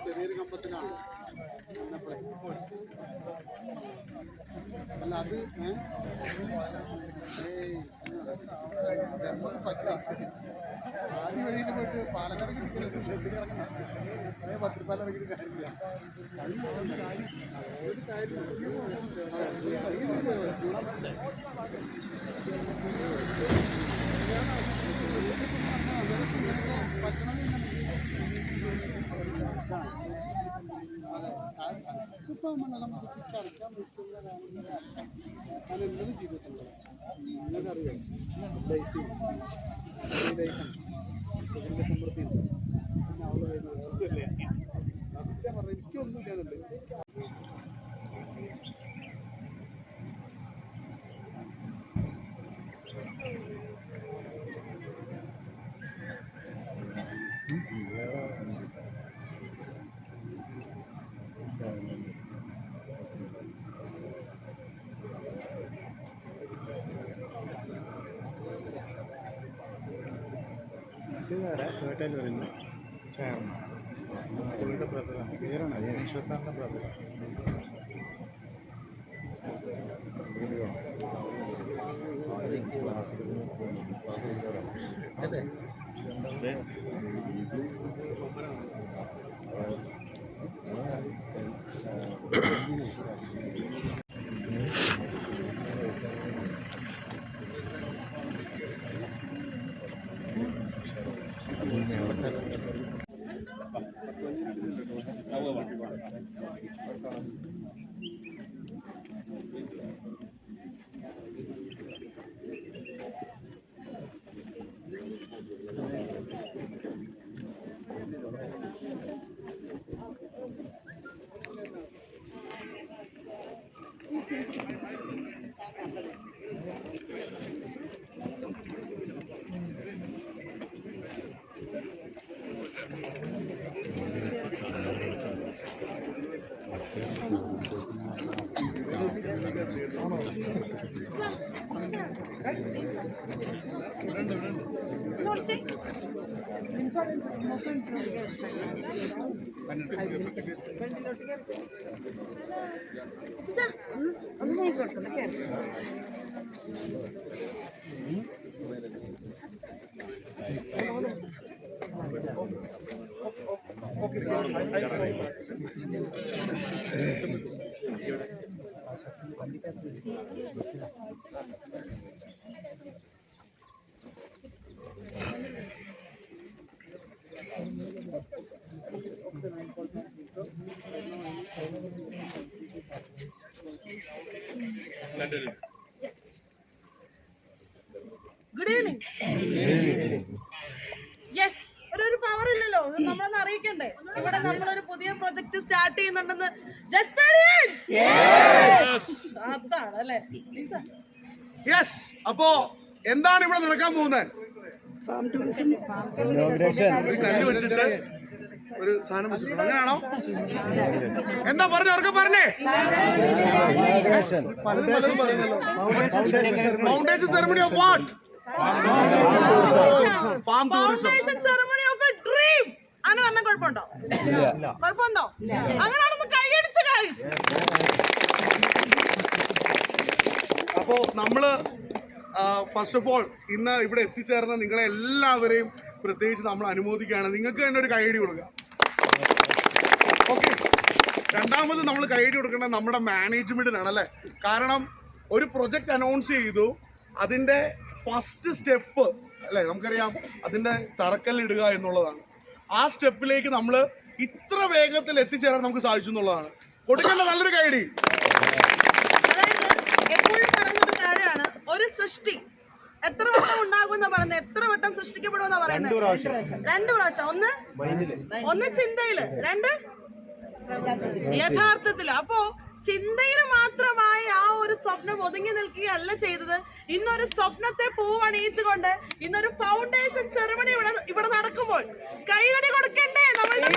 ചെറിയൊരു കമ്പത്തിനാണ് അല്ല അത് ആദ്യ വഴിയിൽ പോയിട്ട് പാലക്കാട് പത്തിരിപ്പാല വഴിയിൽ കാര്യമില്ല ഒരു കാര്യം ഇപ്പം നമുക്ക് ചർക്കാൻ പറ്റുന്നതാണ് ഞാൻ എന്നത് ചെയ്തിട്ടുണ്ട് നിങ്ങൾക്കറിയാം ഇതിൻ്റെ സമൃദ്ധി പിന്നെ അവള് ഞാൻ പറഞ്ഞു എനിക്കൊന്നും ഇല്ലാന്നുണ്ട് ഹോട്ടൽ വരുന്നു ചേർന്ന് പുള്ളിയുടെ ബ്രദറാണ് പേരാണ് വിശ്വസാറിൻ്റെ ബ്രദറാണ് അതെ Good evening. Yes. ഒരു പവർ ഇല്ലല്ലോ നമ്മളൊന്ന് അറിയിക്കണ്ടേ ഇവിടെ നമ്മളൊരു പുതിയ പ്രൊജക്ട് സ്റ്റാർട്ട് ചെയ്യുന്നുണ്ടെന്ന് അതാണ് അല്ലേ അപ്പോ എന്താണ് ഇവിടെ നടക്കാൻ പോകുന്നത് ഒരു കല്ല് വെച്ചിട്ട് ഒരു സാധനം വെച്ചിട്ടുണ്ട് അങ്ങനെയാണോ എന്താ പറഞ്ഞു അവർക്ക് പറഞ്ഞേ പലരും പറയുന്നല്ലോ foundation ceremony of what foundation ceremony of a dream അങ്ങനെ പറഞ്ഞ കുഴപ്പമുണ്ടോ അങ്ങനെയാണെന്ന് കൈയടിച്ചു ഗൈസ് അപ്പോ നമ്മള് ഫസ്റ്റ് ഓഫ് ഓൾ ഇന്ന് ഇവിടെ എത്തിച്ചേർന്ന നിങ്ങളെ എല്ലാവരെയും പ്രത്യേകിച്ച് നമ്മൾ അനുമോദിക്കുകയാണ് നിങ്ങൾക്ക് തന്നെ ഒരു കൈയടി കൊടുക്കുക ഓക്കെ രണ്ടാമത് നമ്മൾ കൈയടി കൊടുക്കേണ്ടത് നമ്മുടെ മാനേജ്മെന്റിനാണ് അല്ലേ കാരണം ഒരു പ്രൊജക്ട് അനൗൺസ് ചെയ്തു അതിന്റെ ഫസ്റ്റ് സ്റ്റെപ്പ് അല്ലേ നമുക്കറിയാം അതിന്റെ തറക്കല്ലിടുക എന്നുള്ളതാണ് ആ സ്റ്റെപ്പിലേക്ക് നമ്മൾ ഇത്ര വേഗത്തിൽ എത്തിച്ചേരാൻ നമുക്ക് സാധിച്ചു എന്നുള്ളതാണ് കൊടുക്കേണ്ട നല്ലൊരു കൈയടി എപ്പോഴും പറഞ്ഞൊരു കാര്യമാണ് ഒരു സൃഷ്ടി എത്ര വട്ടം ഉണ്ടാകുമെന്നാ പറയുന്നത്? എത്ര വട്ടം സൃഷ്ടിക്കപ്പെടുമെന്നാ പറയുന്നത്? 2 പ്രാവശ്യം. ഒന്ന് ചിന്തയില്, 2 യഥാർത്ഥത്തില്. അപ്പോ ചിന്തയിൽ മാത്രമായി ആ ഒരു സ്വപ്നം ഒതുങ്ങി നിൽക്കുകയല്ല ചെയ്തത്. ഇന്നൊരു സ്വപ്നത്തെ പൂവണിയിച്ചുകൊണ്ട് ഇന്നൊരു ഫൗണ്ടേഷൻ സെറിമണി ഇവിടെ നടക്കുമ്പോൾ കൈയടി കൊടുക്കണ്ടേ? നമ്മളുടെ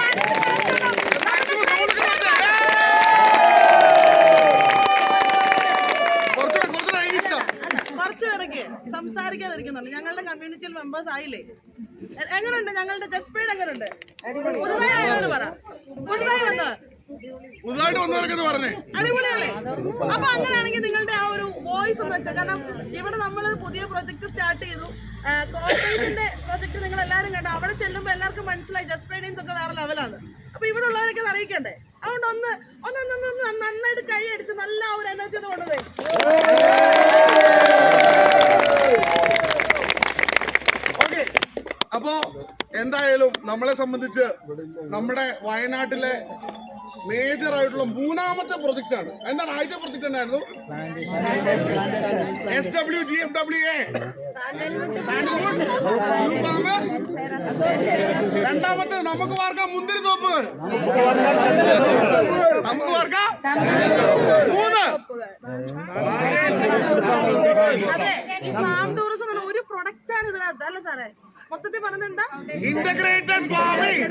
കുറച്ചു പേരൊക്കെ സംസാരിക്കാതിരിക്കുന്നുണ്ട്. ഞങ്ങളുടെ കമ്മ്യൂണിറ്റിയിൽ മെമ്പേഴ്സ് ആയില്ലേ? എങ്ങനെയുണ്ട് ഞങ്ങളുടെ ജസ്പീഡ്? എങ്ങനെയുണ്ട്? പുതുതായി ആയവര് പറ. പുതുതായി വന്നവരൊക്കെ അടിപൊളിയല്ലേ? അപ്പൊ അങ്ങനെയാണെങ്കിൽ നിങ്ങളുടെ ആ ഒരു വോയിസ് ഒന്ന് വെച്ചാൽ, കാരണം ഇവിടെ നമ്മൾ പുതിയ പ്രൊജക്ട് സ്റ്റാർട്ട് ചെയ്തു. കോർപ്പറേറ്റിന്റെ പ്രൊജക്ട് നിങ്ങൾ എല്ലാവരും കണ്ടു. അവിടെ ചെല്ലുമ്പോൾ എല്ലാവർക്കും മനസ്സിലായി ജസ്പീഡിയൻസ് ഒക്കെ വേറെ ലെവലാണ്. അപ്പൊ ഇവിടെ ഉള്ളവരൊക്കെ അറിയിക്കണ്ടേ? അതുകൊണ്ട് ഒന്ന് നന്നായിട്ട് കൈ അടിച്ച് നല്ല ഒരു എനർജി കൊണ്ടതേ. ഓക്കെ, അപ്പോ എന്തായാലും നമ്മളെ സംബന്ധിച്ച് നമ്മുടെ വയനാട്ടിലെ മേജർ ആയിട്ടുള്ള 3ാമത്തെ പ്രൊജക്ട് ആണ്. എന്താണ് ആദ്യത്തെ പ്രൊജക്ട്? എന്തായിരുന്നു? SWGFWA sandalwood blue farmers. 2ാമത്തെ നമുക്ക് വാർക്കാം മുന്തിരി തോപ്പുകൾ. നമുക്ക് വാർക്കാം 3. അതെ, ഈ ഫാം ടൂറിസം ഒരു പ്രൊഡക്റ്റ് ആണ് ഇതിനകത്ത്, അല്ല സാറേ? മൊത്തത്തിൽ പറഞ്ഞത് എന്താ? Integrated farming.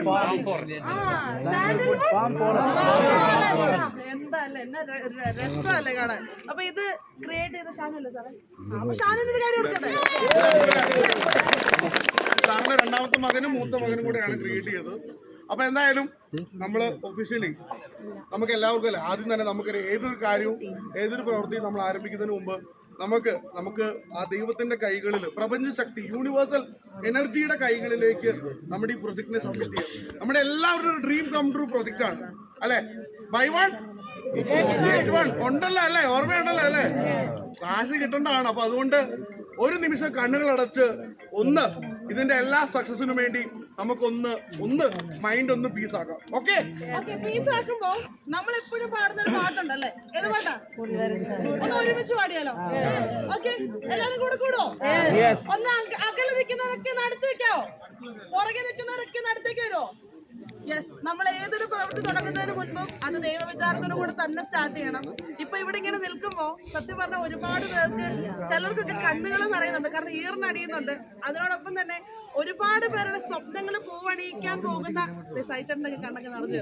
എന്താല്ലേ, എന്നാ രസമല്ലേ കാണാൻ? അപ്പൊ ഇത് ക്രിയേറ്റ് ചെയ്ത ഷാനല്ലേ സാറേ? അപ്പൊ ഷാനിന് കാര്യം കൊടുക്കട്ടെ. സാറിന്റെ 2ാമത്തെ മകനും 3ാമത്തെ മകനും കൂടെയാണ് ക്രിയേറ്റ് ചെയ്തത്. അപ്പൊ എന്തായാലും നമ്മള് ഒഫീഷ്യലി നമുക്ക് എല്ലാവർക്കും അല്ലേ, ആദ്യം തന്നെ നമുക്ക് ഏതൊരു കാര്യവും ഏതൊരു പ്രവൃത്തിയും നമ്മൾ ആരംഭിക്കുന്നതിന് മുമ്പ് നമുക്ക് ആ ദൈവത്തിന്റെ കൈകളിൽ, പ്രപഞ്ച ശക്തി, യൂണിവേഴ്സൽ എനർജിയുടെ കൈകളിലേക്ക് നമ്മുടെ ഈ പ്രൊജക്ടിനെ സബ്മിറ്റ് ചെയ്യാം. നമ്മുടെ എല്ലാവരുടെ ഒരു ഡ്രീം കം ട്രൂ പ്രൊജക്റ്റ് ആണ് അല്ലെ? ബൈ 1 get 1 ഉണ്ടല്ലോ അല്ലേ? ഓർമ്മയുണ്ടല്ലോ അല്ലേ? കാശ് കിട്ടേണ്ടതാണ്. അപ്പൊ അതുകൊണ്ട് ഒരു നിമിഷം കണ്ണുകളടച്ച് ഇതിന്റെ എല്ലാ സക്സസിനും വേണ്ടി നമുക്കൊന്ന് മൈൻഡ് ഒന്ന് പീസ് ആക്കാം. ഓക്കെ, പീസ് ആക്കുമ്പോ നമ്മൾ എപ്പോഴും പാടുന്ന ഒരു പാട്ടുണ്ടല്ലേ? ഏത് പാട്ടാ? ഒന്ന് ഒരുമിച്ച് പാടിയാലോ? ഓക്കെ, എല്ലാരും കൂടോ? ഒന്ന് അകലെ നിൽക്കുന്നവരൊക്കെ അടുത്ത് വെക്കാവോ? പുറകെ നിൽക്കുന്നവരൊക്കെ അടുത്തേക്ക് വരുമോ? യെസ്. നമ്മൾ ഏതൊരു പ്രവൃത്തി തുടങ്ങുന്നതിന് മുൻപും അത് ദൈവവിചാരത്തോടു കൂടെ തന്നെ സ്റ്റാർട്ട് ചെയ്യണം. ഇപ്പൊ ഇവിടെ ഇങ്ങനെ നിൽക്കുമ്പോൾ സത്യം പറഞ്ഞാൽ ഒരുപാട് പേർക്ക്, ചിലർക്കൊക്കെ കണ്ണുകൾ നിറയുന്നുണ്ട്, കാരണം ഈർന്നടിയുന്നുണ്ട്. അതിനോടൊപ്പം തന്നെ ഒരുപാട് പേരുടെ സ്വപ്നങ്ങൾ പൂവണിയിക്കാൻ പോകുന്ന സൈച്ചേട്ടനൊക്കെ കണ്ണൊക്കെ നടന്നു,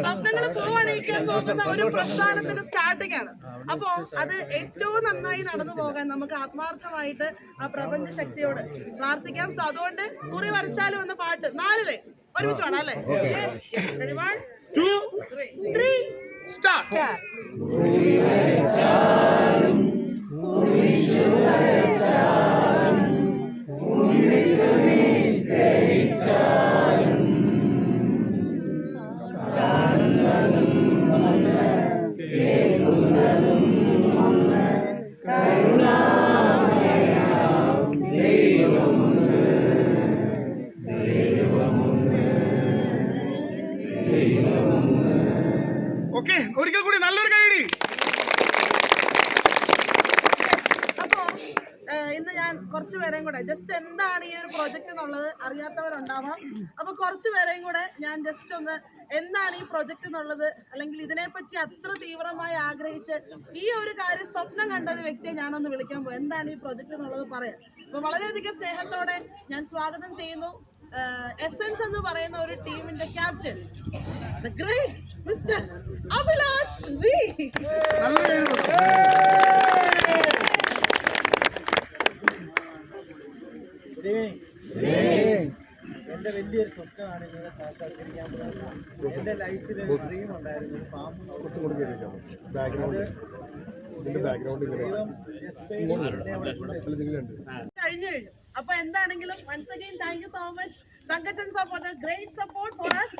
സ്വപ്നങ്ങൾ പൂവണിയിക്കാൻ പോകുന്ന ഒരു പ്രസ്ഥാനത്തിന്റെ സ്റ്റാർട്ടിംഗ് ആണ്. അപ്പോ അത് ഏറ്റവും നന്നായി നടന്നു പോകാൻ നമുക്ക് ആത്മാർത്ഥമായിട്ട് ആ പ്രപഞ്ച ശക്തിയോട് പ്രാർത്ഥിക്കാം. സോ അതുകൊണ്ട് കുറി വരച്ചാലും എന്ന പാട്ട് 4 ഒരുമിച്ച് വേണം അല്ലേ? 1 2 3 സ്റ്റാർട്ട്. ഓക്കെ, ഒരിക്കൽ കൂടി നല്ലൊരു കൈയടി. അപ്പോ ഇന്ന് ഞാൻ കുറച്ച് പേരെയും കൂടെ ജസ്റ്റ് എന്താണ് ഈ ഒരു പ്രൊജക്ട് എന്നുള്ളത് അറിയാത്തവരുണ്ടാവാം. അപ്പൊ കുറച്ച് പേരെയും കൂടെ ഞാൻ ജസ്റ്റ് ഒന്ന് എന്താണ് ഈ പ്രൊജക്ട് എന്നുള്ളത്, അല്ലെങ്കിൽ ഇതിനെപ്പറ്റി അത്ര തീവ്രമായി ആഗ്രഹിച്ച് ഈ ഒരു കാര്യം സ്വപ്നം കണ്ട ഒരു വ്യക്തിയെ ഞാനൊന്ന് വിളിക്കാൻ പോകും. എന്താണ് ഈ പ്രൊജക്ട് എന്നുള്ളത് പറയാം. അപ്പൊ വളരെയധികം സ്നേഹത്തോടെ ഞാൻ സ്വാഗതം ചെയ്യുന്നു എസൻസ് എന്ന് പറയുന്ന ഒരു ടീമിന്റെ captain, the great mister Abhilash V. എൻ്റെ വലിയൊരു സ്വപ്നമാണ് നിങ്ങളെ സാക്ഷാത്കരിക്കാൻ പോകുന്നത്. എൻ്റെ ലൈഫിൽ ഒരു ഡ്രീം ഉണ്ടായിരുന്നു, ഫാം കഴിഞ്ഞു. അപ്പൊ എന്താണെങ്കിലും once again thank you so much Thankachan for the great support for us.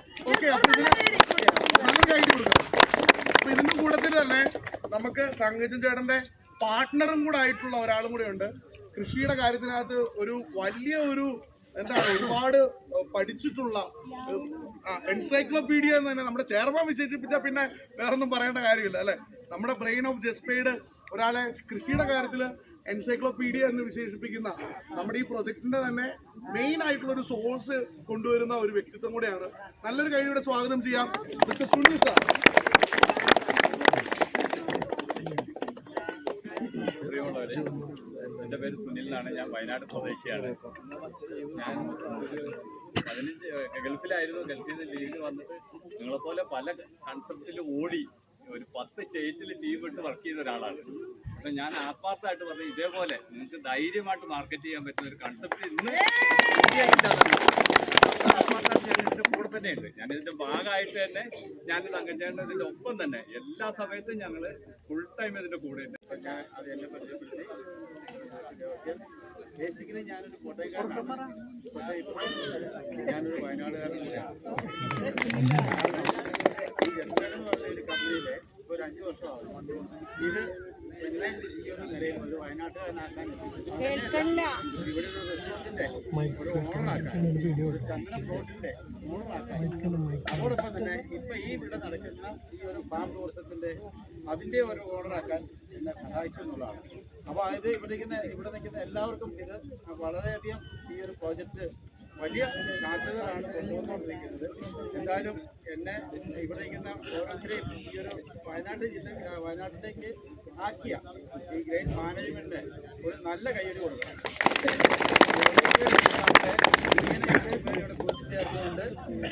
അപ്പൊ ഇതിന്റെ കൂട്ടത്തിൽ തന്നെ നമുക്ക് തങ്കച്ചൻ ചേട്ടന്റെ പാർട്ട്ണറും കൂടെ ആയിട്ടുള്ള ഒരാളും കൂടെ ഉണ്ട്. കൃഷിയുടെ കാര്യത്തിനകത്ത് ഒരു വലിയ ഒരു എന്താണ് ഒരുപാട് പഠിച്ചിട്ടുള്ള എൻസൈക്ലോപീഡിയ എന്ന് തന്നെ നമ്മുടെ ചെയർമാൻ വിശേഷിപ്പിച്ചാൽ പിന്നെ വേറൊന്നും പറയേണ്ട കാര്യമില്ല അല്ലെ. നമ്മുടെ ബ്രെയിൻ ഓഫ് ജസ്പെയ്ഡ് ഒരാളെ കൃഷിയുടെ കാര്യത്തിൽ എൻസൈക്ലോപീഡിയ എന്ന് വിശേഷിപ്പിക്കുന്ന നമ്മുടെ ഈ പ്രൊജക്ടിന്റെ തന്നെ മെയിൻ ആയിട്ടുള്ള ഒരു സോഴ്സ് കൊണ്ടുവരുന്ന ഒരു വ്യക്തിത്വം കൂടെയാണ്. നല്ലൊരു കൈയോടെ സ്വാഗതം ചെയ്യാം മിസ്റ്റർ സുനിൽ സാർ. എൻ്റെ പേര് സുനിലാണ്. ഞാൻ വയനാട് സ്വദേശിയാണ്. ഞാൻ 15 ഗൾഫിലായിരുന്നു. ഗൾഫിൽ നിന്ന് ലീവിന് വന്നിട്ട് നിങ്ങളെപ്പോലെ പല കൺസെപ്റ്റിൽ ഓടി ഒരു 10 സ്റ്റേറ്റിൽ ടീം ഇട്ട് വർക്ക് ചെയ്ത ഒരാളാണ്. അപ്പം ഞാൻ ആത്മാർത്ഥമായിട്ട് പറഞ്ഞു, ഇതേപോലെ നിങ്ങൾക്ക് ധൈര്യമായിട്ട് മാർക്കറ്റ് ചെയ്യാൻ പറ്റുന്ന ഒരു കൺസെപ്റ്റ് ഇന്ന് ആത്മാർത്ഥമായിട്ട് ഞാൻ ഇതിൻ്റെ കൂടെ തന്നെയുണ്ട്. ഞാനിതിൻ്റെ ഭാഗമായിട്ട് തന്നെ ഞാനിത് അംഗീകരിച്ചേണ്ട ഇതിൻ്റെ ഒപ്പം തന്നെ എല്ലാ സമയത്തും ഞങ്ങൾ ഫുൾ ടൈം ഇതിൻ്റെ കൂടെ ഉണ്ട്. അപ്പം ഞാൻ അത് എന്നെ പരിചയപ്പെടുത്തി. ബേസിക്കലി ഞാനൊരു കോട്ടയക്കാരനാണ്. ഞാനൊരു വയനാടുകാരനാണ്. ഈ ജസ്റ്റാൻ എന്ന് പറഞ്ഞ ഒരു കമ്പനിയിൽ ഒരു 5 വർഷമാകും. ഇത് എന്നെ ഈ ഒരു നിലയിൽ ഒരു വയനാട്ടുകാരനാക്കാൻ ഇവിടെ ഒരു റെസ്റ്റോറൻറ്റിൻ്റെ ഒരു ഓണറാക്കാൻ, ഒരു ചന്ദന ഫ്ലോട്ടിൻ്റെ ഓണറാക്കാൻ, അതോടൊപ്പം തന്നെ ഇപ്പം ഈ ഇവിടെ നടക്കുന്ന ഈ ഒരു ഫാം ടൂറിസത്തിൻ്റെ അതിൻ്റെ ഒരു ഓണറാക്കാൻ എന്നെ സഹായിച്ചു എന്നുള്ളതാണ്. അപ്പോൾ അത് ഇവിടെ നിൽക്കുന്ന എല്ലാവർക്കും ഇത് വളരെയധികം ഈ ഒരു പ്രോജക്റ്റ് വലിയ സാധ്യതകളാണ് കൊണ്ടുവന്നുകൊണ്ടിരിക്കുന്നത്. എന്തായാലും എന്നെ ഇവിടെ നിൽക്കുന്ന ഓരോരുത്തരെയും ഈ ഒരു വയനാട്ടിലേക്ക് ആക്കിയ ഈ ഗ്രേറ്റ് മാനേജ്മെൻറ്റ് ഒരു നല്ല കയ്യടി കൊടുക്കണം. ഇവിടെ കൂട്ടിച്ചേർത്തുകൊണ്ട്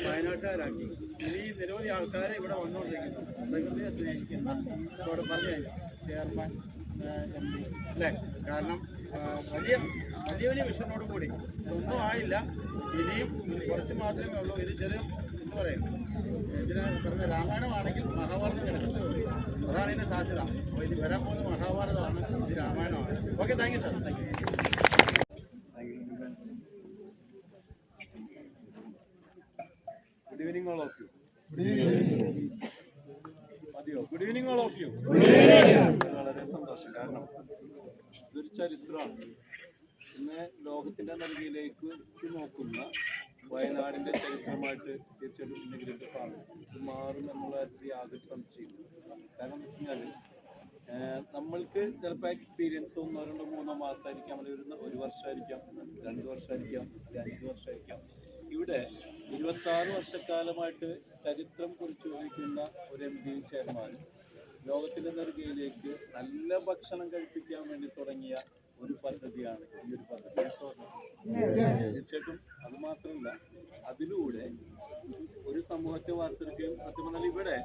വയനാട്ടുകാരാക്കി ഇനി നിരവധി ആൾക്കാരെ ഇവിടെ വന്നുകൊണ്ടിരിക്കുന്നു. പ്രകൃതിയെ സ്നേഹിക്കുന്ന ഇവിടെ പറഞ്ഞു ചെയർമാൻ MP അല്ലേ? കാരണം വലിയ വിഷനോട് കൂടി ഒന്നും ആയില്ല, ഇനിയും കുറച്ച് മാത്രമേ ഉള്ളൂ. ഇത് ചെറിയ എന്ന് പറയും, ഇതിന് പറഞ്ഞ രാമായണമാണെങ്കിൽ മഹാഭാരതം കിടക്കുന്നേ ഉള്ളൂ. അതാണ് ഇതിൻ്റെ സാധ്യത. അപ്പോൾ ഇത് വരാൻ പോകുന്ന മഹാഭാരതമാണ്, ഇത് രാമായണമാണ്. Okay, thank you sir. Thank you. Good evening all of you. മതിയോ? Good evening all of you. വളരെ സന്തോഷം. കാരണം ഇതൊരു ചരിത്രമാണ്. ഇന്ന് ലോകത്തിൻ്റെ നെറുകയിലേക്ക് നോക്കുന്ന വയനാടിൻ്റെ ചരിത്രമായിട്ട് തീർച്ചയായിട്ടും ഇൻ്റഗ്രേറ്റഡ് ഫാമിംഗ് മാറും എന്നുള്ള കാര്യത്തിൽ യാതൊരു സംശയമില്ല. കാരണം എന്ന് വെച്ച് കഴിഞ്ഞാൽ നമ്മൾക്ക് ചിലപ്പോൾ എക്സ്പീരിയൻസ് 1, 2, 3 മാസമായിരിക്കാം, അല്ലെങ്കിൽ 1 വർഷമായിരിക്കാം, 2 വർഷമായിരിക്കാം, 5 വർഷമായിരിക്കാം. ഇവിടെ 26 വർഷക്കാലമായിട്ട് ചരിത്രം കുറിച്ച് വഹിക്കുന്ന ഒരു MP ചെയർമാൻ ലോകത്തിൻ്റെ നെറുകയിലേക്ക് നല്ല ഭക്ഷണം കഴിപ്പിക്കാൻ വേണ്ടി തുടങ്ങിയ ഒരു പദ്ധതിയാണ് ഈ ഒരു പദ്ധതി. തീർച്ചയായിട്ടും അത് മാത്രമല്ല, അതിലൂടെ ഒരു സമൂഹത്തെ വാർത്തെടുക്കുകയും സത്യം പറഞ്ഞാൽ ഇവിടെ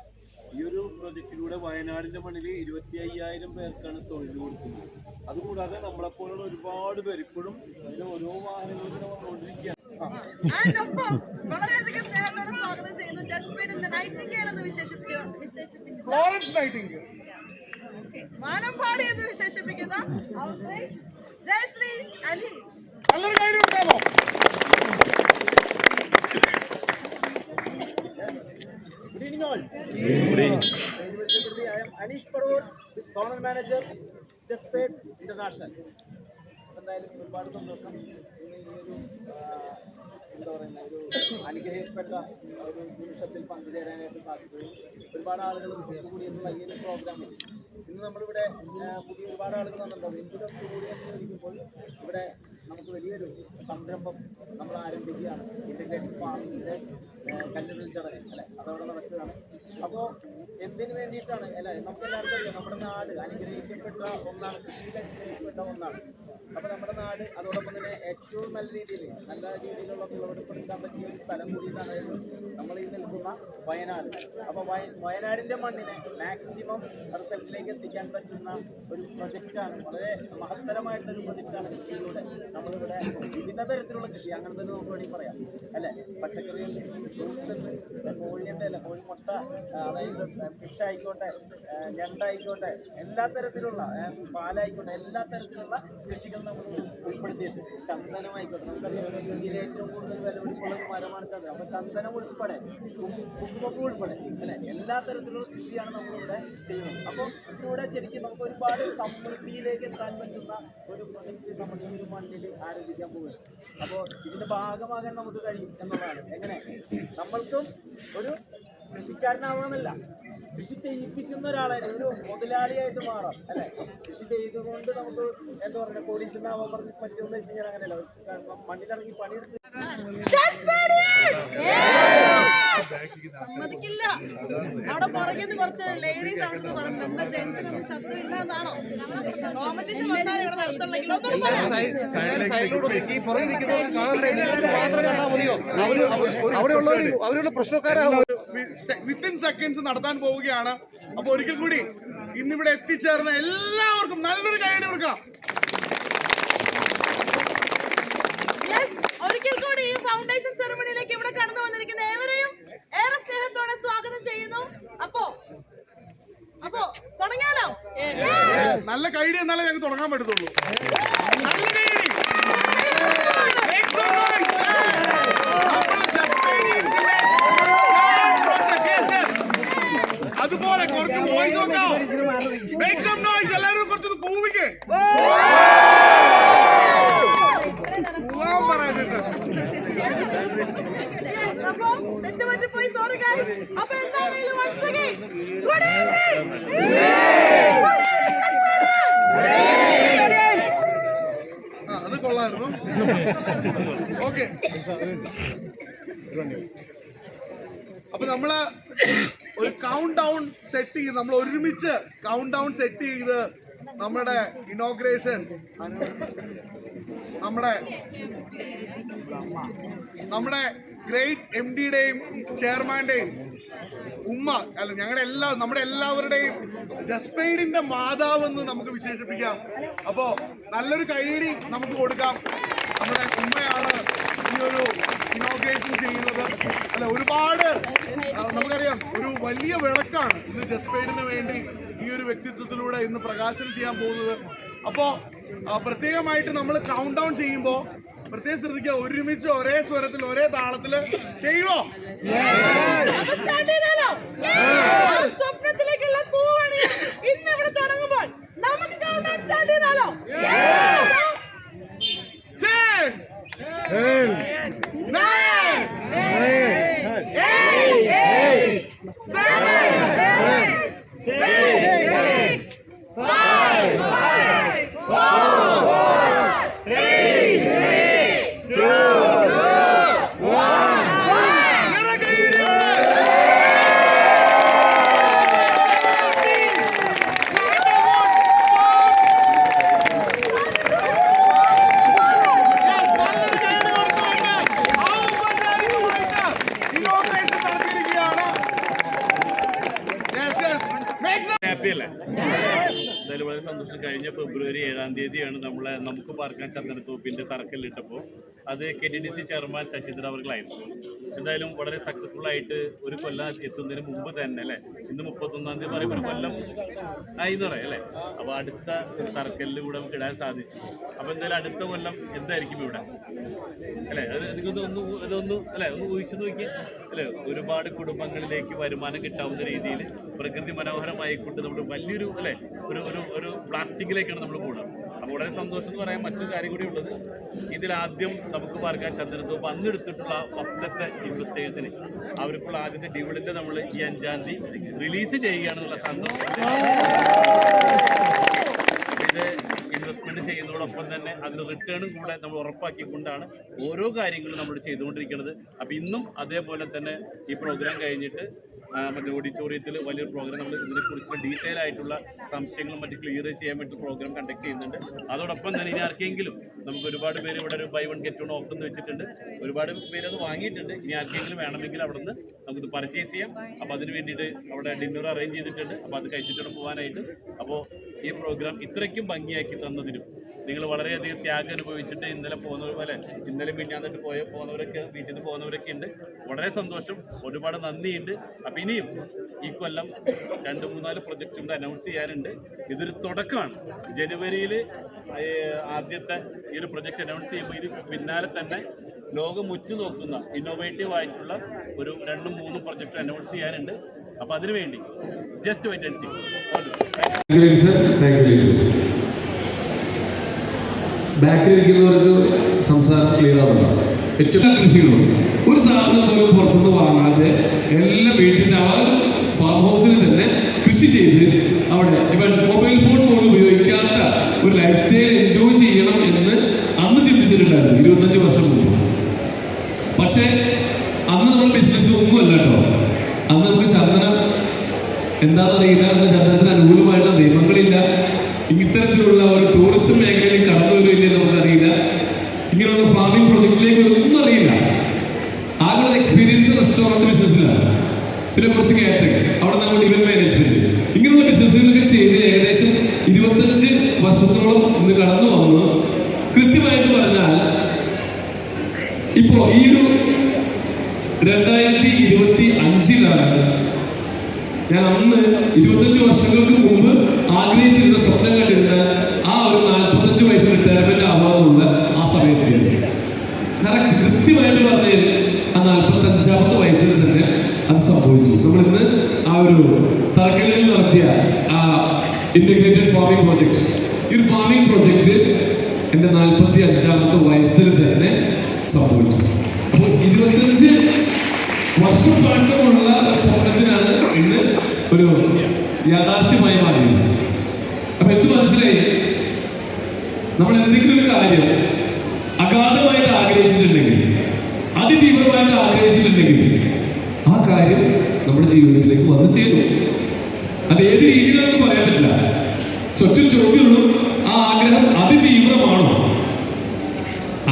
ഈ ഒരു പ്രൊജക്റ്റിലൂടെ വയനാടിൻ്റെ മണ്ണിൽ 25,000 പേർക്കാണ് തൊഴിൽ കൊടുക്കുന്നത്. അതുകൂടാതെ നമ്മളെപ്പോലുള്ള ഒരുപാട് പേർ ഇപ്പോഴും ഇതിന് ഓരോ വാഹനങ്ങളിൽ വന്നുകൊണ്ടിരിക്കുകയാണ്. വളരെയധികം സ്നേഹത്തോടെ സ്വാഗതം ചെയ്യുന്നു. ജസ്പ്രീതിന്റെ നൈറ്റിംഗേൽ എന്ന് ഫ്ലോറൻസ് നൈറ്റിംഗേൽ, വാനമ്പാടി എന്ന് വിശേഷിപ്പിക്കുന്ന ജയശ്രീ അനീഷ്. നല്ലൊരു കൈയ്യടി കൊടുക്കാമോ? Good evening all. Good evening. I am Anish Parur, Zonal Manager, Justpaid International. എന്തായാലും ഒരുപാട് സന്തോഷം. ഇന്ന് ഈ ഒരു എന്താ പറയുന്ന ഒരു അനുഗ്രഹിക്കപ്പെട്ട ഒരു നിമിഷത്തിൽ പങ്കുചേരാനായിട്ട് സാധിക്കുകയും ഒരുപാട് ആളുകൾ കൂടിയിട്ടുള്ള ഈ ഒരു പ്രോഗ്രാമിൽ ഇന്ന് നമ്മളിവിടെ പുതിയ ഒരുപാട് ആളുകൾ വന്നിട്ടുണ്ടാവും. എങ്കിലും കൂടിയിരിക്കുമ്പോൾ ഇവിടെ നമുക്ക് വലിയൊരു സംരംഭം നമ്മൾ ആരംഭിക്കുകയാണ്. ഇൻ്റഗ്രേറ്റഡ് ഫാമിങ്ങിൻ്റെ കല്ലുകൾ ചടങ്ങ് അല്ലെ, അതവിടെ നടക്കുകയാണ്. അപ്പോൾ എന്തിനു വേണ്ടിയിട്ടാണ് അല്ലെ? നമുക്കെല്ലാവർക്കും അറിയാം, നമ്മുടെ നാട് അനുഗ്രഹിക്കപ്പെട്ട ഒന്നാണ്, കൃഷിയിൽ അനുഗ്രഹിക്കപ്പെട്ട ഒന്നാണ്. അപ്പോൾ നമ്മുടെ നാട് അതോടൊപ്പം തന്നെ ഏറ്റവും നല്ല രീതിയിലുള്ള വിളവെടുപ്പെടുക്കാൻ പറ്റിയ ഒരു സ്ഥലം കൂടിയിട്ടാണ് നമ്മൾ ഈ നിൽക്കുന്ന വയനാട്. അപ്പോൾ വയനാടിൻ്റെ മണ്ണിനെ മാക്സിമം റിസൾട്ടിലേക്ക് എത്തിക്കാൻ പറ്റുന്ന ഒരു പ്രൊജക്റ്റാണ്, വളരെ മഹത്തരമായിട്ടൊരു പ്രൊജക്റ്റാണ്. കൃഷിയിലൂടെ നമ്മളിവിടെ വിവിധ തരത്തിലുള്ള കൃഷി, അങ്ങനെ തന്നെ നമുക്ക് വേണമെങ്കിൽ പറയാം അല്ലേ. പച്ചക്കറിയുണ്ട്, ഫ്രൂട്ട്സ് ഉണ്ട്, കോഴിയുണ്ട് അല്ല, കോഴിമുട്ട, അതായത് ഫിഷ് ആയിക്കോട്ടെ, ഞണ്ടായിക്കോട്ടെ, എല്ലാ തരത്തിലുള്ള പാലായിക്കോട്ടെ, എല്ലാ തരത്തിലുള്ള കൃഷികൾ നമ്മൾ ഉൾപ്പെടുത്തിയിട്ട് ചന്ദനമായിക്കോട്ടെ. നമുക്കറിയാം ഇന്ത്യയിൽ ഏറ്റവും കൂടുതൽ വിലപിടിപ്പുള്ള ഒരു മരമാണ് ചന്ദനം. അപ്പോൾ ചന്ദനം ഉൾപ്പെടെ, കുങ്കുമപ്പൂ ഉൾപ്പെടെ അല്ലെ, എല്ലാ തരത്തിലുള്ള കൃഷിയാണ് നമ്മളിവിടെ ചെയ്യുന്നത്. അപ്പോൾ ഇതിലൂടെ ശരിക്കും നമുക്ക് ഒരുപാട് സമൃദ്ധിയിലേക്ക് എത്താൻ പറ്റുന്ന ഒരു പ്രൊജക്റ്റ് നമ്മൾ ഈ ഒരു മണ്ണിൽ ആരംഭിക്കാൻ പോകുന്നത്. അപ്പോൾ ഇതിൻ്റെ ഭാഗമാകാൻ നമുക്ക് കഴിയും എന്നുള്ളതാണ്. എങ്ങനെ നമ്മൾക്കും ഒരു കൃഷിക്കാരനാവണമെന്നില്ല, കൃഷി ചെയ്യിപ്പിക്കുന്ന ഒരാളായിട്ട് ഒരു മുതലാളിയായിട്ട് മാറാം അല്ലെ. കൃഷി ചെയ്തുകൊണ്ട് നമുക്ക് എന്താ പറയുക കോടീശ്വരനാവാൻ പറഞ്ഞ് പറ്റുമെന്ന് വെച്ച് കഴിഞ്ഞാൽ അങ്ങനെയല്ല. മണ്ണിലിറങ്ങി പണിയെടുത്ത് സമ്മതിക്കില്ല. അവിടെ പുറകിന്ന് കുറച്ച് ലേഡീസ് ആണെന്ന് പറഞ്ഞു. എന്താ ജെൻസിനൊന്നും ശബ്ദം ഇല്ല എന്നാണോ? കോമ്പറ്റീഷൻ വന്നാൽ ഇവിടെ വരത്തുള്ളെങ്കിൽ ഒന്നുകൂടെ പറയാം. അവരുടെ പ്രശ്നക്കാരാണ് വിത്തിൻ സെക്കൻഡ്സ് നടത്താൻ പോവുകയാണ്. അപ്പൊ ഒരിക്കൽ കൂടി ഇന്നിവിടെ എത്തിച്ചേർന്ന എല്ലാവർക്കും നല്ലൊരു കൈയ്യടി കൊടുക്കാം. ഒരിക്കൽ കൂടി ഈ ഫൗണ്ടേഷൻ സെറമണിയിലേക്ക് ഇവിടെ കടന്നു വന്നിരിക്കുന്ന ഏവരെയും ഏറെ സ്നേഹത്തോടെ സ്വാഗതം ചെയ്യുന്നു. അപ്പോ തുടങ്ങിയാലോ? നല്ല കൈയ്യടി എന്നാലേ ഞങ്ങൾക്ക് തുടങ്ങാൻ പറ്റത്തുള്ളൂ. അതുപോലെ കുറച്ച് വോയിസ് നോക്കാവോ? Make some noise. എല്ലാവരും കുറച്ചൊന്ന് കൂവിക്ക്. കൂവാൻ പറയാനിട്ട്. അപ്പോ തെറ്റുപറ്റിപ്പോയി. Sorry guys. അപ്പൊ എന്താണെങ്കിലും once again good evening. അത് കൊള്ളായിരുന്നു. ഓക്കെ, അപ്പൊ നമ്മള് ഒരു കൗണ്ട് ഡൗൺ സെറ്റ് ചെയ്ത് നമ്മൾ ഒരുമിച്ച് കൗണ്ട് ഡൗൺ സെറ്റ് ചെയ്ത് നമ്മുടെ ഇനോഗ്രേഷൻ നമ്മുടെ ഗ്രേറ്റ് MD-യുടെയും ചെയർമാന്റെയും ഉമ്മ അല്ല നമ്മുടെ എല്ലാവരുടെയും ജസ്പെയ്ഡിന്റെ മാതാവെന്ന് നമുക്ക് വിശേഷിപ്പിക്കാം. അപ്പോ നല്ലൊരു കൈയ്യടി നമുക്ക് കൊടുക്കാം. നമ്മുടെ ഉമ്മയാണ് ഈ ഒരു ഇനോഗ്രേഷൻ ചെയ്യുന്നത്. അല്ല, ഒരുപാട് നമുക്കറിയാം, ഒരു വലിയ വിളക്കാണ് ഇന്ന് ജസ്പെയ്ഡിന് വേണ്ടി ഈ ഒരു വ്യക്തിത്വത്തിലൂടെ ഇന്ന് പ്രകാശനം ചെയ്യാൻ പോകുന്നത്. അപ്പോൾ പ്രത്യേകമായിട്ട് നമ്മൾ കൗണ്ട് ഡൗൺ ചെയ്യുമ്പോൾ പ്രത്യേകം ശ്രദ്ധിക്കുക, ഒരുമിച്ച് ഒരേ സ്വരത്തിൽ ഒരേ താളത്തില് ചെയ്യുമോ? സ്വപ്നത്തിലേക്കുള്ള പൂവാണ് ഇന്ന് ഇവിടെ തുടങ്ങുമ്പോൾ നമുക്ക് കൗണ്ട് ഡൗൺ സ്റ്റാർട്ട് ചെയ്താലോ? 10 9 8 7 6 5 4 3 2 1. ഹാപ്പിയല്ലേ? എന്തായാലും വളരെ സന്തോഷം. കഴിഞ്ഞ ഫെബ്രുവരി 7-ാം തീയതിയാണ് നമുക്ക് പാർക്കാൻ ചന്ദനത്തോപ്പിൻ്റെ തറക്കല്ലിട്ടപ്പോൾ അത് KTDC ചെയർമാൻ ശശീന്ദ്രൻ അവർക്കായിരുന്നു. എന്തായാലും വളരെ സക്സസ്ഫുൾ ആയിട്ട് ഒരു കൊല്ലം എത്തുന്നതിന് മുമ്പ് തന്നെ അല്ലേ, ഇന്ന് 31-ാം തീയതി പറയുമ്പോൾ ഒരു കൊല്ലം ആയി എന്ന് പറയാം അല്ലേ. അപ്പോൾ അടുത്ത തറക്കല്ലിൽ കൂടെ നമുക്ക് ഇടാൻ സാധിച്ചു. അപ്പോൾ എന്തായാലും അടുത്ത കൊല്ലം എന്തായിരിക്കും ഇവിടെ അല്ലേ? അത് ഇതൊന്ന് അല്ലേ ഒന്ന് ഊഹിച്ചു നോക്കി അല്ലേ. ഒരുപാട് കുടുംബങ്ങളിലേക്ക് വരുമാനം കിട്ടാവുന്ന രീതിയിൽ പ്രകൃതി മനോഹരമായിക്കൊണ്ട് നമ്മൾ വലിയൊരു അല്ലേ ഒരു പ്ലാസ്റ്റിക്കിലേക്കാണ് നമ്മൾ പോകുന്നത്. അപ്പോൾ വളരെ സന്തോഷം എന്ന് പറയാൻ മറ്റൊരു കാര്യം കൂടി ഉള്ളത്, ഇതിലാദ്യം നമുക്ക് പാർക്കാൻ ചന്ദനത്തോപ്പ് അന്ന് എടുത്തിട്ടുള്ള ഫസ്റ്റത്തെ ഇൻവെസ്റ്റേഴ്സിന് അവർക്കുള്ള ആദ്യത്തെ ഡിവിഡൻഡ് നമ്മൾ ഈ 5-ാം തീയതി റിലീസ് ചെയ്യുകയാണെന്നുള്ള സന്തോഷം. ഇത് ഇൻവെസ്റ്റ്മെന്റ് ചെയ്യുന്നതോടൊപ്പം തന്നെ അതിന് റിട്ടേണും കൂടെ നമ്മൾ ഉറപ്പാക്കിക്കൊണ്ടാണ് ഓരോ കാര്യങ്ങളും നമ്മൾ ചെയ്തുകൊണ്ടിരിക്കുന്നത്. അപ്പോൾ ഇന്നും അതേപോലെ തന്നെ ഈ പ്രോഗ്രാം കഴിഞ്ഞിട്ട് മറ്റേ ഓഡിറ്റോറിയത്തിൽ വലിയൊരു പ്രോഗ്രാം നമ്മൾ ഇതിനെക്കുറിച്ച് ഡീറ്റെയിൽ ആയിട്ടുള്ള സംശയങ്ങളും മറ്റ് ക്ലിയർ ചെയ്യാൻ വേണ്ടി പ്രോഗ്രാം കണ്ടക്ട് ചെയ്യുന്നുണ്ട്. അതോടൊപ്പം തന്നെ ഇനി ആർക്കെങ്കിലും നമുക്ക് ഒരുപാട് പേര് ഇവിടെ ഒരു buy one get one offer എന്ന് വെച്ചിട്ടുണ്ട്. ഒരുപാട് പേര് അത് വാങ്ങിയിട്ടുണ്ട്. ഇനി ആർക്കെങ്കിലും വേണമെങ്കിൽ അവിടെ നിന്ന് നമുക്കിത് പർച്ചേസ് ചെയ്യാം. അപ്പോൾ അതിന് വേണ്ടിയിട്ട് അവിടെ ഡിന്നർ അറേഞ്ച് ചെയ്തിട്ടുണ്ട്. അപ്പോൾ അത് കഴിച്ചിട്ടാണ് പോകാനായിട്ട്. അപ്പോൾ ഈ പ്രോഗ്രാം ഇത്രയ്ക്കും ഭംഗിയാക്കി തന്നതിനും നിങ്ങൾ വളരെയധികം ത്യാഗം അനുഭവിച്ചിട്ട് ഇന്നലെ മിന്നാന്നിട്ട് പോകുന്നവരൊക്കെ വീട്ടിൽ നിന്ന് പോകുന്നവരൊക്കെ ഉണ്ട്. വളരെ സന്തോഷം, ഒരുപാട് നന്ദിയുണ്ട്. അപ്പം ഇനിയും ഈ കൊല്ലം 2-3-4 പ്രൊജക്റ്റ് കൂടെ അനൗൺസ് ചെയ്യാനുണ്ട്. ഇതൊരു തുടക്കമാണ്. ജനുവരിയിൽ ആദ്യത്തെ ഈ ഒരു പ്രൊജക്റ്റ് അനൗൺസ് ചെയ്യുമ്പോൾ ഇതിന് പിന്നാലെ തന്നെ ലോകം ഉറ്റുനോക്കുന്ന ഇന്നോവേറ്റീവ് ആയിട്ടുള്ള ഒരു 2-3 പ്രൊജക്റ്റ് അനൗൺസ് ചെയ്യാനുണ്ട്. അപ്പം അതിനുവേണ്ടി ജസ്റ്റ് വെയിറ്റ് ആൻഡ് സീ. ബാക്കിലിരിക്കുന്നവർക്ക് സംസാരം ക്ലിയർ ആവുന്നു. ഏറ്റവും കൃഷികളും ഒരു സാധനം പോലും പുറത്തുനിന്ന് വാങ്ങാതെ എല്ലാം വീട്ടിൽ ആ ഒരു ഫാം ഹൗസിൽ തന്നെ ഉണ്ടായിരുന്നു 25 വർഷം മുമ്പ്. പക്ഷേ അന്ന് നമ്മൾ ബിസിനസ് ഒന്നുമല്ല കേട്ടോ. അന്ന് നമുക്ക് ചന്ദനം എന്താണെന്നറിയില്ല, അന്ന് ചന്ദനത്തിന് അനുകൂലമായിട്ടുള്ള നിയമങ്ങളില്ല, ഇത്തരത്തിലുള്ള ഒരു ടൂറിസം മേഖലയിൽ കടന്നു വരുമില്ലേ നമുക്കറിയില്ല, ഇങ്ങനെയുള്ള ഫാമിംഗ് പ്രൊജക്റ്റിലേക്ക് ഒന്നും അറിയില്ല. ആകെ ഒരു എക്സ്പീരിയൻസ് റെസ്റ്റോറൻറ്റ് ബിസിനസ്സിലാണ്, പിന്നെ കുറച്ച് കാറ്ററിംഗ്, അവിടെ നിന്ന് അങ്ങോട്ട് ഇവന്റ് മാനേജ്മെന്റ്, ഇങ്ങനെയുള്ള ബിസിനസ്സുകളൊക്കെ ചെയ്ത് ഏകദേശം 25 വർഷത്തോളം ഇന്ന് കടന്നു വന്നു. കൃത്യമായിട്ട് പറഞ്ഞാൽ ഇപ്പോ ഈ ഒരു 2025-ലാണ് ഞാൻ അന്ന് 25 വർഷങ്ങൾക്ക് മുമ്പ് ആഗ്രഹിച്ചിരുന്ന സ്വപ്നം കണ്ടിരുന്ന ആ ഒരു 45 വയസ്സ് റിട്ടയർമെന്റ് ആവാനുള്ള ആ സമയത്ത് കറക്റ്റ് കൃത്യമായിട്ട് പറഞ്ഞാൽ ആ 45ാമത്തെ വയസ്സിൽ തന്നെ അത് സംഭവിച്ചു. നമ്മൾ ഇന്ന് ആ ഒരു തറക്കല്ലിൽ നടത്തിയ ആ ഇന്റഗ്രേറ്റഡ് ഫാമിംഗ് പ്രോജക്റ്റ്, ഈ ഒരു ഫാമിംഗ് പ്രോജക്റ്റ് എൻ്റെ 45ാമത്തെ വയസ്സിൽ തന്നെ സംഭവിച്ചു. അപ്പോൾ 25 വർഷം പഴക്കമുള്ള സ്വപ്നത്തിനാണ് ഇന്ന് ഒരു യാഥാർത്ഥ്യമായി മാറിയത്. അപ്പൊ എന്ത് മനസ്സിലായി? നമ്മൾ എന്തെങ്കിലും ഒരു കാര്യം അഗാധമായിട്ട് ആഗ്രഹിച്ചിട്ടുണ്ടെങ്കിൽ, അതിതീവ്രമായിട്ട് ആഗ്രഹിച്ചിട്ടുണ്ടെങ്കിൽ ആ കാര്യം നമ്മുടെ ജീവിതത്തിലേക്ക് വന്നു ചേരും. അത് ഏത് രീതിയിലാണെന്ന് പറയാൻ പറ്റില്ല. ഒറ്റ ചോദ്യമുള്ളൂ, ആ ആഗ്രഹം അതിതീവ്രമാണോ?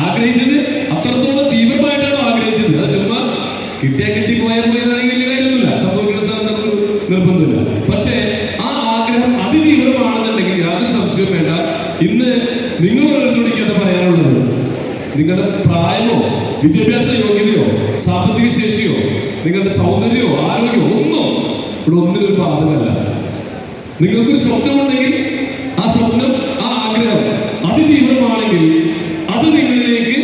ആഗ്രഹിച്ചത് അത്രത്തോളം തീവ്രമായിട്ടാണോ ആഗ്രഹിച്ചത്? അത് ചുമ്മാ കിട്ടിയാ കിട്ടി പോയാണെങ്കിൽ വലിയ കാര്യമൊന്നുമില്ല, സംഭവിക്കുന്ന സാധനം നമുക്കൊരു നിർബന്ധമില്ല. പക്ഷേ ആ ആഗ്രഹം അതിതീവ്രമാണെന്നുണ്ടെങ്കിൽ യാതൊരു സംശയവും വേണ്ട. ഇന്ന് നിങ്ങൾ ഓരോരുത്തരോട് എന്താ പറയാനുള്ളത്? നിങ്ങളുടെ പ്രായമോ വിദ്യാഭ്യാസ യോഗ്യതയോ സാമ്പത്തിക ശേഷിയോ നിങ്ങളുടെ സൗന്ദര്യമോ ആരോഗ്യമോ ഒന്നും ഇവിടെ ഒന്നിനൊരു ബാധകമല്ല. നിങ്ങൾക്കൊരു സ്വപ്നമുണ്ടെങ്കിൽ ആ സ്വപ്നം, ആ ആഗ്രഹം അതിതീവ്രമാണെങ്കിൽ അത് നിങ്ങളിലേക്ക്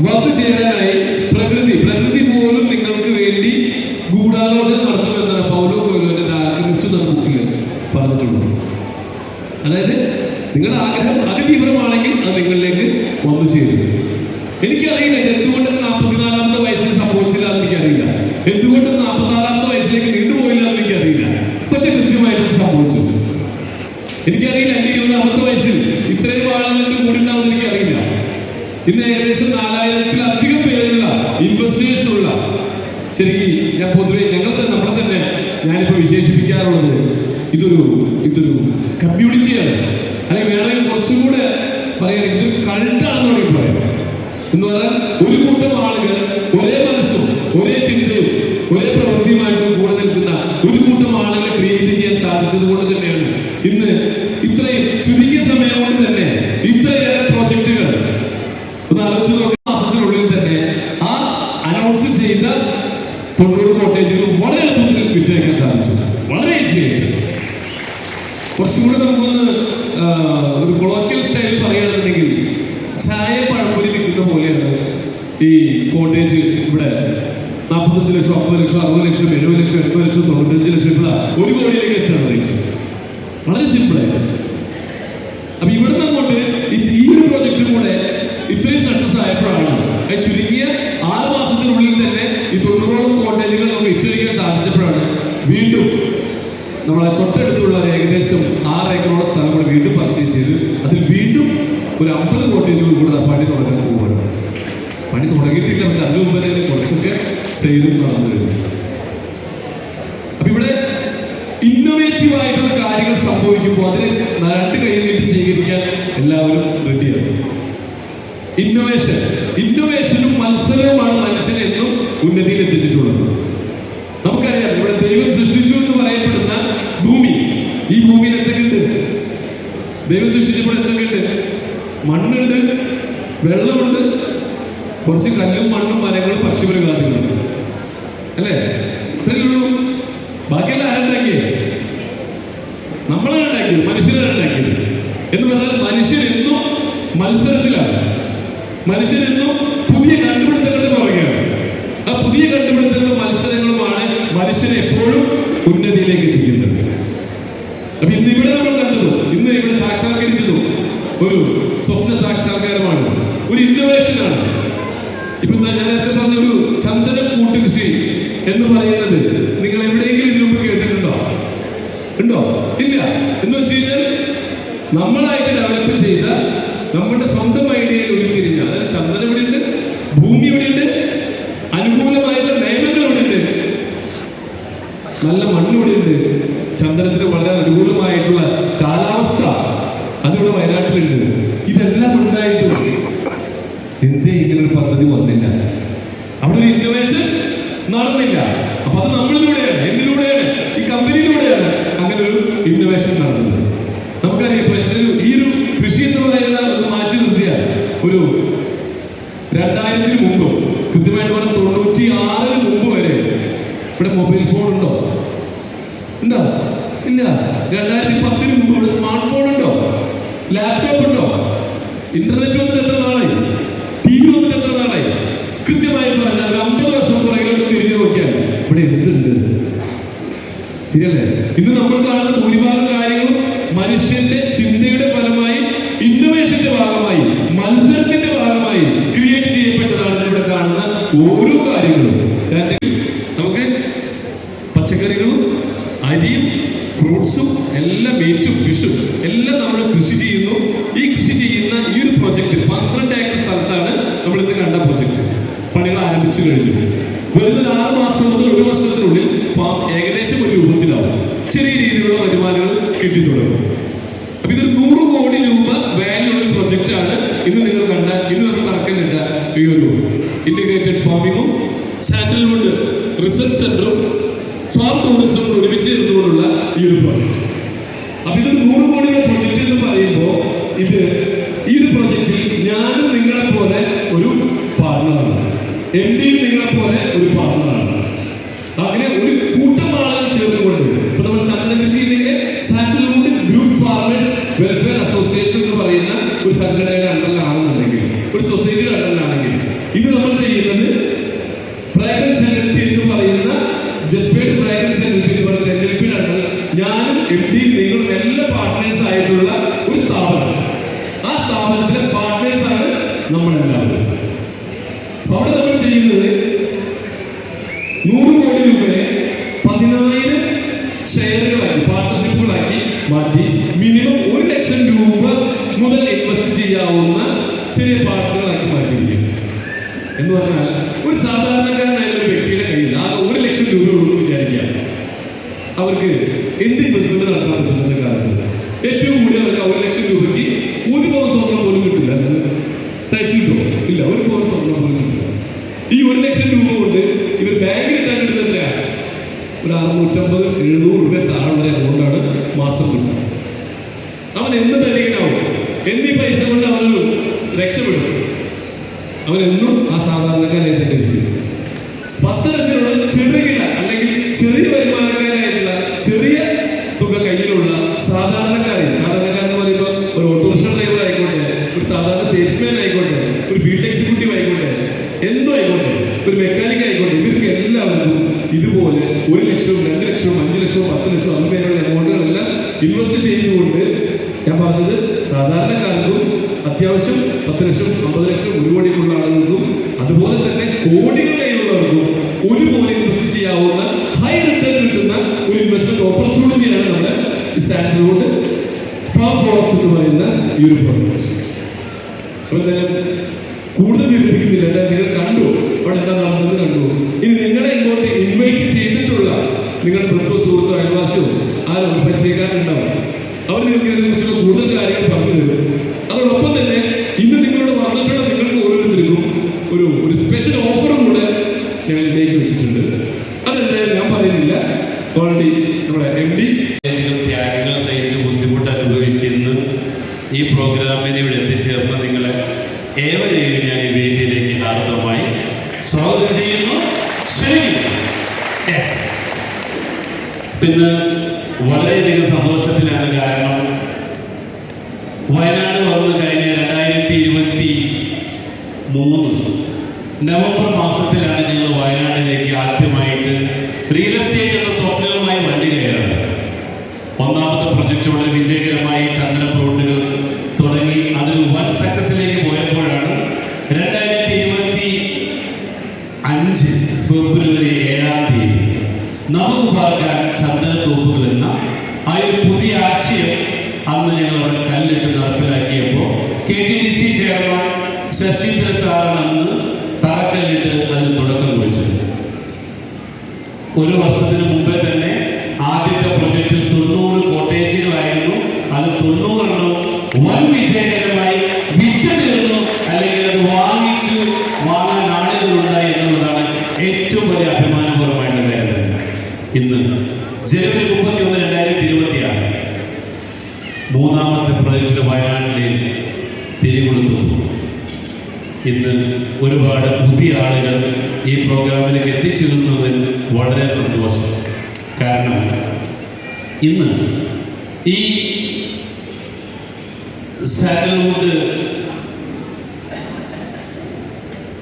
വന്നു ചേരാനായി പ്രകൃതി പോലും നിങ്ങൾക്ക് വേണ്ടി ഗൂഢാലോചന നടത്തുമെന്നാണ് പൗലോ കൊയ്ലോന്റെ ആൽക്കെമിസ്റ്റ് എന്ന ബുക്കിൽ പറഞ്ഞിട്ടുള്ളത്. അതായത് നിങ്ങളുടെ ആഗ്രഹം അതിതീവ്രമാണെങ്കിൽ അത് നിങ്ങളിലേക്ക് വന്നു ചേരും. എനിക്കറിയില്ല എന്തുകൊണ്ട് 44ാമത്തെ വയസ്സിൽ സംഭവിച്ചില്ല എന്ന് എനിക്കറിയില്ല, എന്തുകൊണ്ട് 46ാമത്തെ വയസ്സിലേക്ക് നീണ്ടുപോയില്ല എന്ന് എനിക്കറിയില്ല. പക്ഷെ കൃത്യമായിട്ട് സംഭവിച്ചു. എനിക്കറിയില്ല എൻ്റെ 20ാമത്തെ വയസ്സിൽ ഇത്രയും ആളുകളുടെ കൂടി ഉണ്ടാവുമെന്ന് എനിക്കറിയില്ല. ഇന്ന് ഏകദേശം 4000-ത്തിലധികം പേരുള്ള ഇൻവെസ്റ്റേഴ്സ് ഉള്ള, ശരിക്കും ഞാൻ പൊതുവെ നമ്മളെ തന്നെ ഞാനിപ്പോ വിശേഷിപ്പിക്കാറുള്ളത് ഇതൊരു കമ്മ്യൂണിറ്റിയാണ്, അല്ലെങ്കിൽ വേണമെങ്കിൽ കുറച്ചുകൂടെ പറയുകയാണെങ്കിൽ ഇതൊരു കൾട്ടാണെന്ന് വേണമെങ്കിൽ പറയാം. എന്ന് പറഞ്ഞാൽ ഒരു കൂട്ടം ആളുകൾ ഒരേ മനസ്സും ഒരേ ചിന്തയും ഒരേ പ്രവൃത്തിയുമായിട്ടും കൂടെ നിൽക്കുന്ന ഒരു കൂട്ടം ആളുകളെ ക്രിയേറ്റ് ചെയ്യാൻ സാധിച്ചത് കൊണ്ട് തന്നെയാണ് ഇന്ന് ഇത്രയും ചുരുങ്ങിയ സമയം കൊണ്ട് തന്നെ ഇത്രയേറെ പ്രോജക്റ്റുകൾ ഒന്ന് ആലോചിച്ച് നോക്കുന്ന മാസത്തിനുള്ളിൽ തന്നെ ആ അനൗൺസ് ചെയ്ത 90 കോട്ടേജുകൾ വളരെ എളുപ്പത്തിൽ വിറ്റഴിക്കാൻ സാധിച്ചു, വളരെ ഈസി ആയിട്ട്. കുറച്ചുകൂടെ നമുക്കൊന്ന് ഒരു കൊളോക്കിയൽ സ്റ്റൈലിൽ പറയുകയാണെന്നുണ്ടെങ്കിൽ ചായ പഴംപൊരി വിൽക്കുന്ന പോലെയാണ് ഈ കോട്ടേജ്. ഇവിടെ 45 ലക്ഷം, 50 ലക്ഷം, 60 ലക്ഷം, 70 ലക്ഷം, 80 ലക്ഷം, 95 ലക്ഷം, ഇപ്പോൾ 1 കോടിയിലേക്ക് എത്തുകയാണ് റേറ്റ്. വളരെ സിമ്പിളായിട്ട്. അപ്പൊ ഇവിടുന്ന് അങ്ങോട്ട് ഈ ഒരു പ്രോജക്റ്റും കൂടെ ഇത്രയും സക്സസ് ആയപ്പോഴാണ് ചുരുങ്ങിയ 6 മാസത്തിനുള്ളിൽ തന്നെ ഈ 90ഓളം കോട്ടേജുകൾ നമുക്ക് വിറ്റഴിക്കാൻ സാധിച്ചപ്പോഴാണ് വീണ്ടും നമ്മളെ തൊട്ടടുത്തുള്ള ഏകദേശം 6 ഏക്കറോളം സ്ഥലം കൂടെ വീണ്ടും പർച്ചേസ് ചെയ്ത് അതിൽ വീണ്ടും ഒരു 50 കോട്ടേജുകൾ കൂടെ പണി തുടങ്ങാൻ പോവുകയാണ്. പണി തുടങ്ങിയിട്ടില്ല, പക്ഷെ അതിന് മുമ്പ് തന്നെ കുറച്ചൊക്കെ സെയിലും നടന്നു വരുന്നു. അപ്പൊ ഇവിടെ ഇന്നോവേറ്റീവ് ആയിട്ടുള്ള കാര്യങ്ങൾ സംഭവിക്കുമ്പോൾ അതിനെ 2 കൈ നീട്ടി സ്വീകരിക്കാൻ എല്ലാവരും റെഡിയാണ്. ഇന്നോവേഷനും മത്സരവുമാണ് മനുഷ്യനെ എന്നും ഉന്നതിയിൽ എത്തിച്ചിട്ടുള്ളത്. നമുക്കറിയാം, ഇവിടെ ദൈവം സൃഷ്ടിച്ചു എന്ന് പറയപ്പെടുന്ന ഭൂമി, ഈ ഭൂമിയിൽ എന്തൊക്കെയുണ്ട്? ദൈവം സൃഷ്ടിച്ചപ്പോൾ എന്തൊക്കെയുണ്ട്? മണ്ണുണ്ട്, വെള്ളമുണ്ട്, കുറച്ച് കല്ലും മണ്ണും മരങ്ങളും പക്ഷിമൃഗാദികളും, അല്ലേ? ഇത്രയുള്ളൂ. ബാക്കിയെല്ലാം ആരുണ്ടാക്കിയേ? നമ്മളാണ് ഉണ്ടാക്കിയത്, മനുഷ്യരാണ് ഉണ്ടാക്കിയത്. എന്ന് പറഞ്ഞാൽ മനുഷ്യരെന്നും മത്സരത്തിലാണ്, മനുഷ്യരെന്നും പുതിയ കണ്ടുപിടുത്തങ്ങളുടെ പുറകെയാണ്. ആ പുതിയ കണ്ടുപിടുത്തങ്ങളും മത്സരങ്ങളുമാണ് മനുഷ്യനെ എപ്പോഴും ഉന്നതിയിലേക്ക് എത്തിക്കുന്നത്. അപ്പൊ ഇന്ന് ഇവിടെ നമ്മൾ കണ്ടതും ഇന്ന് ഇവിടെ സാക്ഷാത്കരിച്ചതും ഒരു സ്വപ്ന സാക്ഷാത്കാരമാണ്, ഒരു ഇന്നോവേഷനാണ്. ഇപ്പൊ ഞാൻ നേരത്തെ പറഞ്ഞൊരു ചന്ദന കൂട്ടുകൃഷി എന്ന് പറയുന്നത് നിങ്ങൾ എവിടെയെങ്കിലും ഇതിനു മുമ്പ് കേട്ടിട്ടുണ്ടോ? ഉണ്ടോ? ഇല്ല. എന്ന് വെച്ച് കഴിഞ്ഞാൽ നമ്മളായിട്ട് ഡെവലപ്പ് ചെയ്ത നമ്മുടെ സ്വന്തം ഐഡിയയിൽ ഉരുത്തിരിഞ്ഞ, അതായത് ചന്ദ്രൻ ഇവിടെയുണ്ട്, ഭൂമി ഇവിടെയുണ്ട്, അനുകൂലമായിട്ടുള്ള നിയമങ്ങൾ ഇവിടെയുണ്ട്, നല്ല മണ്ണിവിടെയുണ്ട്, ചന്ദ്രത്തിന് വളരെ അനുകൂലമായിട്ടുള്ള കാലാവസ്ഥ അതിവിടെ വയനാട്ടിലുണ്ട്. ഇതെല്ലാം ഉണ്ടായിട്ടും എന്തേ ഇങ്ങനൊരു പദ്ധതി വന്നില്ല? അവിടെ ഒരു ഇന്നോവേഷൻ നടന്നില്ല. അപ്പൊ അത് നമ്മളിലൂടെയാണ്, എന്നിലൂടെയാണ്, ഈ കമ്പനിയിലൂടെയാണ് അങ്ങനെ ഒരു ഇന്നോവേഷൻ നടന്നത്. നമുക്കറിയാം ഇപ്പൊ ഈ ഒരു കൃഷി എന്ന് പറയുന്ന ഒന്ന് മാറ്റി നിർത്തിയാൽ ഒരു 2000-ന് മുമ്പ്, കൃത്യമായിട്ട് പറഞ്ഞ 96-ന് മുമ്പ് വരെ ഇവിടെ മൊബൈൽ ഫോൺ ഉണ്ടോ? ഉണ്ടോ? ഇല്ല. 2010-ന് മുമ്പ് ഇവിടെ സ്മാർട്ട് ഫോൺ ഉണ്ടോ? ലാപ്ടോപ്പ് ഉണ്ടോ? ഇന്റർനെറ്റ് വന്നിട്ട് എത്ര നാളായി? TV വന്നിട്ട് എത്ര നാളായി? കൃത്യമായി പറഞ്ഞാൽ 50 വർഷം പുറകിലോട്ട് തിരിഞ്ഞു നോക്കിയാൽ ഇവിടെ എന്തുണ്ട്? ശരിയല്ലേ? ഇന്ന് നമ്മൾ കാണുന്ന ഭൂരിഭാഗം കാര്യങ്ങളും മനുഷ്യന്റെ ചിന്തയുടെ ഫലമായി, ഇന്നോവേഷന്റെ ഭാഗമായി, മത്സരത്തിന്റെ ഭാഗമായി ക്രിയേറ്റ് ചെയ്യപ്പെട്ടതാണ് ഇവിടെ കാണുന്ന ഓരോ കാര്യങ്ങളും. നമുക്ക് പച്ചക്കറികളും അരിയും ഫ്രൂട്ട്സും എല്ലാം, മീറ്റും ഫിഷും എല്ലാം നമ്മൾ കൃഷി ചെയ്യുന്നു. ഈ കൃഷി ചെയ്യുന്ന ഈ ഒരു പ്രൊജക്ട് 12 ഏക്കർ സ്ഥലത്താണ് നമ്മൾ ഇന്ന് കണ്ട പ്രൊജക്ട്. പണികൾ ആരംഭിച്ചു കഴിഞ്ഞു. വരുന്ന 6 മാസം മുതൽ 1 വർഷത്തിനുള്ളിൽ ഫാം ഏകദേശം ഒരു രൂപത്തിലാവും. ചെറിയ രീതിയിലുള്ള വരുമാനങ്ങൾ കിട്ടി തുടങ്ങും. അപ്പൊ ഇതൊരു 100 കോടി രൂപ വാല്യൂ ഉള്ള പ്രൊജക്റ്റ് ആണ്. ഇന്ന് നിങ്ങൾ കണ്ട, ഇന്ന് നമ്മൾ തറക്കല്ലിട്ട ഈ ഒരു ഇന്റഗ്രേറ്റഡ് ഫാമിങ്ങും സാൻഡൽവുഡ് റിസർച്ച് സെന്ററും ഫാം ടൂറിസവും ഒരുമിച്ച് ചേർന്നുകൊണ്ടുള്ള ഈ ഒരു പ്രോജക്റ്റ്. അപ്പൊ ഇതൊരു 100 കോടിയുടെ പ്രൊജക്റ്റ് എന്ന് പറയുമ്പോൾ ഈ ഒരു പ്രൊജക്റ്റിൽ ഞാനും നിങ്ങളെ പോലെ ഒരു പാർട്ണറാണ്, MD നിങ്ങളെ പോലെ ഒരു പാർട്ണറാണ്. അങ്ങനെ ഒരു കൂട്ടം ആളുകൾ ചേർന്നുകൊണ്ട് ഇപ്പൊ നമ്മൾ ചന്ദന കൃഷി ചെയ്യുന്നതിന് sandalwood group farmers welfare association എന്ന് പറയുന്ന ഒരു സംഘടനയുടെ അണ്ടറിലാണെന്നുണ്ടെങ്കിൽ, ഒരു സൊസൈറ്റിയുടെ അണ്ടറിലാണെങ്കിൽ, ഇത് നമ്മൾ ചെയ്യുന്നത് ഫ്രാഗ്രൻസ് NLP എന്ന് പറയുന്ന ജസ്പേഡ് ഫ്രാഗ്രൻസ് NLP എന്ന് പറയുന്ന NLP അണ്ടർ ഞാനും MD നിങ്ങളും എല്ലാ പാർട്ട്നേഴ്സ് ആയിട്ടുള്ള ഒരു സ്ഥാപനം. ആ സ്ഥാപനത്തിലെ പാർട്ട്നേഴ്സ് ആണ് നമ്മളെല്ലാവരും. അപ്പൊ അവിടെ നമ്മൾ ചെയ്യുന്നത് 100 കോടി രൂപയെ 10,000 ഷെയറുകളാക്കി, പാർട്ട്ണർഷിപ്പുകളാക്കി മാറ്റി മിനിമം 1 ലക്ഷം രൂപ മുതൽ ഇൻവെസ്റ്റ് ചെയ്യാവുന്ന ചെറിയ പാർട്ട്ണറുകളാക്കി മാറ്റിയിരിക്കും. എന്ന് പറഞ്ഞാൽ ഒരു സാധാരണക്കാരനായിട്ടുള്ള ഒരു വ്യക്തിയുടെ കയ്യിൽ ആകെ 1 ലക്ഷം രൂപ ഉള്ളൂ വിചാരിക്കാം. അവർക്ക് എന്ത് ഇൻവെസ്റ്റ്മെന്റ് നടത്താൻ പറ്റുന്നത്തെ കാലത്ത് ഏറ്റവും കൂടുതൽ അവർക്ക് 1 ലക്ഷം രൂപയ്ക്ക് 1 പവൻ സ്വർണ്ണം പോലും കിട്ടില്ല. തയ്ച്ചു കിട്ടുമോ? ഇല്ല, 1 പവൻ സ്വർണ്ണം പോലും കിട്ടില്ല. ഈ 1 ലക്ഷം രൂപ കൊണ്ട് ഇവർ ബാങ്കിൽ ഇട്ടാൻ കിട്ടുന്നത് എത്രയാണ്? ഒരു 650-700 രൂപ താഴെ എമൗണ്ടാണ് മാസം കിട്ടുന്നത്. അവൻ എന്ന് ധനികനാവും, എന്നീ പൈസ കൊണ്ട് അവനൊരു രക്ഷപ്പെടും. അവനെന്നും ആ സാധാരണക്കാരെ തെറ്റിരിക്കും. പത്തരത്തിലുള്ള ചെറുകിട അല്ലെങ്കിൽ ചെറിയ വരുമാനക്കാരായിട്ടുള്ള ചെറിയ തുക കയ്യിലുള്ള സാധാരണക്കാരെന്ന് പറയുമ്പോൾ ഒരു ഓട്ടോറിക്ഷ ഡ്രൈവർ ആയിക്കോട്ടെ, ഒരു സാധാരണ സെയിൽസ്മാൻ ആയിക്കോട്ടെ, ഒരു ഫീൽഡ് എക്സിക്യൂട്ടീവ് ആയിക്കോട്ടെ, എന്തോ ആയിക്കോട്ടെ, ഒരു മെക്കാനിക് ആയിക്കോട്ടെ, ഇവർക്ക് എല്ലാവർക്കും ഇതുപോലെ 1 ലക്ഷവും 2 ലക്ഷവും 5 ലക്ഷവും 10 ലക്ഷവും അതുപോലെയുള്ള എമൗണ്ടുകളെല്ലാം ഇൻവെസ്റ്റ് ചെയ്തുകൊണ്ട്, ഞാൻ പറഞ്ഞത് സാധാരണക്കാർക്കും അത്യാവശ്യം 10 ലക്ഷം 50 ലക്ഷം 1 കോടിക്കുള്ള ആളുകൾക്കും അതുപോലെ തന്നെ കോടികൾ കയ്യിലുള്ളവർക്കും ഒരുപോലെ ഇൻവെസ്റ്റ് ചെയ്യാവുന്ന ഹൈ റിട്ടേൺ കിട്ടുന്ന ഒരു ഇൻവെസ്റ്റ്മെന്റ് ഓപ്പർച്യൂണിറ്റിയാണ് നമ്മുടെ ഈ സാൻഡൽവുഡ് ഫാം ഫോറസ്റ്റ് എന്ന് പറയുന്ന ഈ ഒരു പ്രോജക്റ്റ്. അപ്പൊ എന്തായാലും കൂടുതൽ ദീർഘിപ്പിക്കുന്നില്ല. നിങ്ങൾ കണ്ടു അവിടെ എന്താ നടന്നത് കണ്ടു. ഇനി നിങ്ങളെ ഇങ്ങോട്ട് ഇൻവൈറ്റ് ചെയ്തിട്ടുള്ള നിങ്ങളുടെ ബന്ധുവോ സുഹൃത്തോ അയൽവാസിയോ ആരോ പരിചയക്കാരുണ്ടാവും. അവർ നിങ്ങൾക്ക് ഇതിനെ കുറിച്ചുള്ള കൂടുതൽ കാര്യങ്ങൾ പറഞ്ഞു തരും. അതോടൊപ്പം തന്നെ ഇന്ന് നിങ്ങളോട് വന്നിട്ടുള്ള നിങ്ങൾക്ക് ഓരോരുത്തർക്കും ഒരു സ്പെഷ്യൽ ഓഫറും കൂടെ ഞങ്ങൾ ഇതിലേക്ക് വെച്ചിട്ടുണ്ട്. അതെന്തായാലും ഞാൻ പറയുന്നില്ല, ഓൾറെഡി നമ്മുടെ MD ത്യാഗങ്ങൾ സഹിച്ച് ബുദ്ധിമുട്ട് അനുഭവിച്ചിരുന്നു ഈ പ്രോഗ്രാമിന് ഇവിടെ എത്തിച്ചേർന്ന് നിങ്ങളെ ഏവരെയും ഞാൻ ഈ വേദിയിലേക്ക് ഹാർദമായി സ്വാഗതം ചെയ്യുന്നു. ശരി, പിന്നെ വളരെയധികം സന്തോഷത്തിലാണ്. കാരണം വയനാട് വന്ന് കഴിഞ്ഞ 2023 നവംബർ മാസത്തിലാണ് ഞങ്ങൾ വയനാട്ടിലേക്ക് ആദ്യമായിട്ട് റിയൽ എസ്റ്റേറ്റ് എന്ന സ്വപ്നവുമായി വണ്ടി കയറുന്നത്. ഒന്നാമത്തെ പ്രൊജക്ട് വളരെ വിജയകരമായി ചന്ദന പ്ലോട്ടുകൾ തുടങ്ങി അതൊരു വൻ സക്സസിലേക്ക് പോയപ്പോഴാണ് 2025 ഫെബ്രുവരി 7-ാം തീയതി നമുക്ക് പാർക്കാൻ ചന്ദനത്തോപ്പുകൾ എന്ന ആ ഒരു പുതിയ ആശയം അന്ന് ഞങ്ങൾ അവിടെ കല്ലിട്ട് നടപ്പിലാക്കിയപ്പോൾ KTD ശശീന്ദ്ര സാറാണെന്ന് തറക്കല്ലിട്ട് അതിന് തുടക്കം കുറിച്ചത്. ഒരു വർഷത്തിന് മുമ്പേ തന്നെ ആദ്യത്തെ പ്രൊജക്റ്റിൽ 90 കോട്ടേജുകളായിരുന്നു. അത് 90 വൻ വിജയകരമായി വിറ്റ് തീർന്നു, അല്ലെങ്കിൽ അത് വാങ്ങാൻ ആളുകളുണ്ടായി എന്നുള്ളതാണ് ഏറ്റവും വലിയ അഭിമാനപരമായിട്ടുള്ള കാര്യം തന്നെ. ഇന്ന് ജനുവരി 31, 2026 മൂന്നാമത്തെ പ്രൊജക്റ്റിന് വയനാട്ടിലേക്ക് തിരികൊടുത്തു. ഇന്ന് ഒരുപാട് പുതിയ ആളുകൾ ഈ പ്രോഗ്രാമിലേക്ക് എത്തിച്ചേരുന്നതിൽ വളരെ സന്തോഷം. കാരണം ഇന്ന് ഈ സാൻഡൽവുഡ്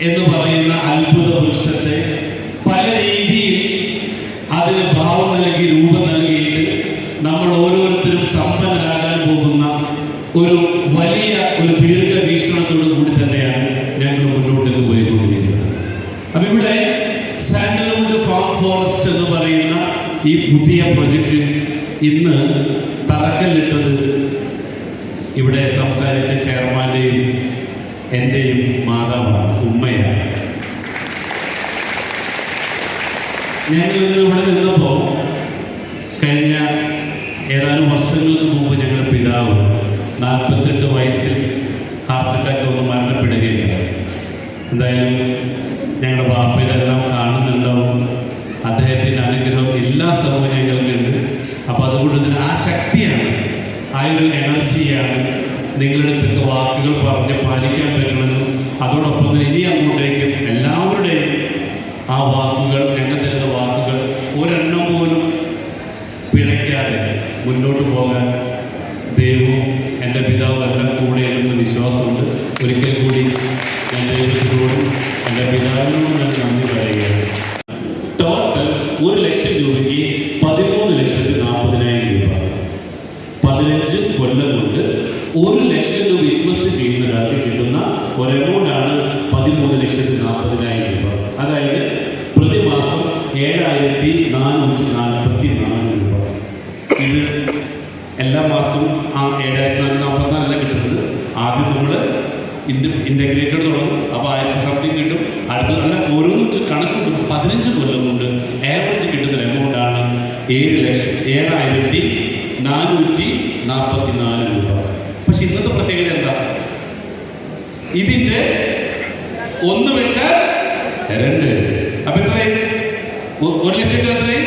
എന്ന് പറയുന്ന അത്ഭുത വൃക്ഷത്തെ പല രീതിയിൽ അതിന് ഭാവം നൽകി രൂപം നൽകിയിട്ട് നമ്മൾ ഓരോരുത്തരും സമ്പന്നരാകാൻ പോകുന്ന ഒരു വലിയ ദീർഘവീക്ഷണത്തോടു കൂടി തന്നെയാണ് ഞങ്ങൾ മുന്നോട്ട് പോയിക്കൊണ്ടിരിക്കുന്നത്. അപ്പൊ ഇവിടെ സാൻഡൽവുഡ് ഫാം ഫോറസ്റ്റ് എന്ന് പറയുന്ന ഈ പുതിയ പ്രൊജക്റ്റ് ഇന്ന് തറക്കല്ലിട്ടത് ഇവിടെ സംസാരിച്ച ചെയർമാന്റെയും എൻ്റെയും മാതാവാണ്, ഉമ്മയാണ്. ഞങ്ങൾ ഇന്ന് ഇവിടെ നിന്നപ്പോൾ കഴിഞ്ഞ ഏതാനും വർഷങ്ങൾക്ക് മുമ്പ് ഞങ്ങളുടെ പിതാവ് 48 വയസ്സിൽ ഹാർട്ട് അറ്റാക്ക് ഒന്ന് മരണപ്പെടുകയുണ്ടായി. എന്തായാലും ഞങ്ങളുടെ ബാപ്പ ഇതെല്ലാം കാണുന്നുണ്ടാവും. അദ്ദേഹത്തിൻ്റെ അനുഗ്രഹം എല്ലാ സൗകര്യങ്ങൾക്കുണ്ട്. അപ്പോൾ അതുകൊണ്ട് തന്നെ ആ ശക്തിയാണ്, ആ ഒരു എനർജിയാണ് നിങ്ങളുടെ അടുത്തൊക്കെ വാക്കുകൾ പറഞ്ഞ് പാലിക്കാൻ പറ്റണമെന്നും അതോടൊപ്പം തന്നെ ഇനി അങ്ങോട്ടേക്കും എല്ലാവരുടെയും ആ വാക്കുകൾ, ഞങ്ങൾ തരുന്ന വാക്കുകൾ ഒരെണ്ണം പോലും പിഴയ്ക്കാതെ മുന്നോട്ട് പോകാൻ ദൈവവും എൻ്റെ പിതാവും എല്ലാം കൂടെ എന്ന വിശ്വാസമുണ്ട്. ഒരിക്കൽ കൂടി ഞാൻ ദൈവത്തിനോടും എൻ്റെ പിതാവിനോടും ഞാൻ നന്ദി പറയുകയാണ്. ടോട്ടൽ 1 ലക്ഷം രൂപയ്ക്ക് 13,40,000 രൂപ. 15 കൊല്ലം കൊണ്ട് 1 ലക്ഷം രൂപ ഇൻവെസ്റ്റ് ചെയ്യുന്ന ഒരാൾക്ക് കിട്ടുന്ന ഒരു എമൗണ്ടാണ് 13,40,000 രൂപ. അതായത് പ്രതിമാസം 7,444 രൂപ. ഇത് എല്ലാ മാസവും ആ 7,444 കിട്ടുന്നത്. ആദ്യം നമ്മൾ ഇൻ്റഗ്രേറ്റഡ് തുടങ്ങും, അപ്പോൾ 1000 സംതിങ് കിട്ടും. അടുത്ത അങ്ങനെ ഓരോന്നും കണക്ക് കിട്ടും. 15 കൊല്ലം കൊണ്ട് ആവറേജ് കിട്ടുന്ന എമൗണ്ടാണ് 7,444 രൂപ. പക്ഷെ ഇന്നത്തെ പ്രത്യേകത എന്താ? ഇതിന്റെ 1 വെച്ചാൽ 2. അപ്പൊ എത്രയും 1 ലക്ഷത്തിൽ എത്രയും?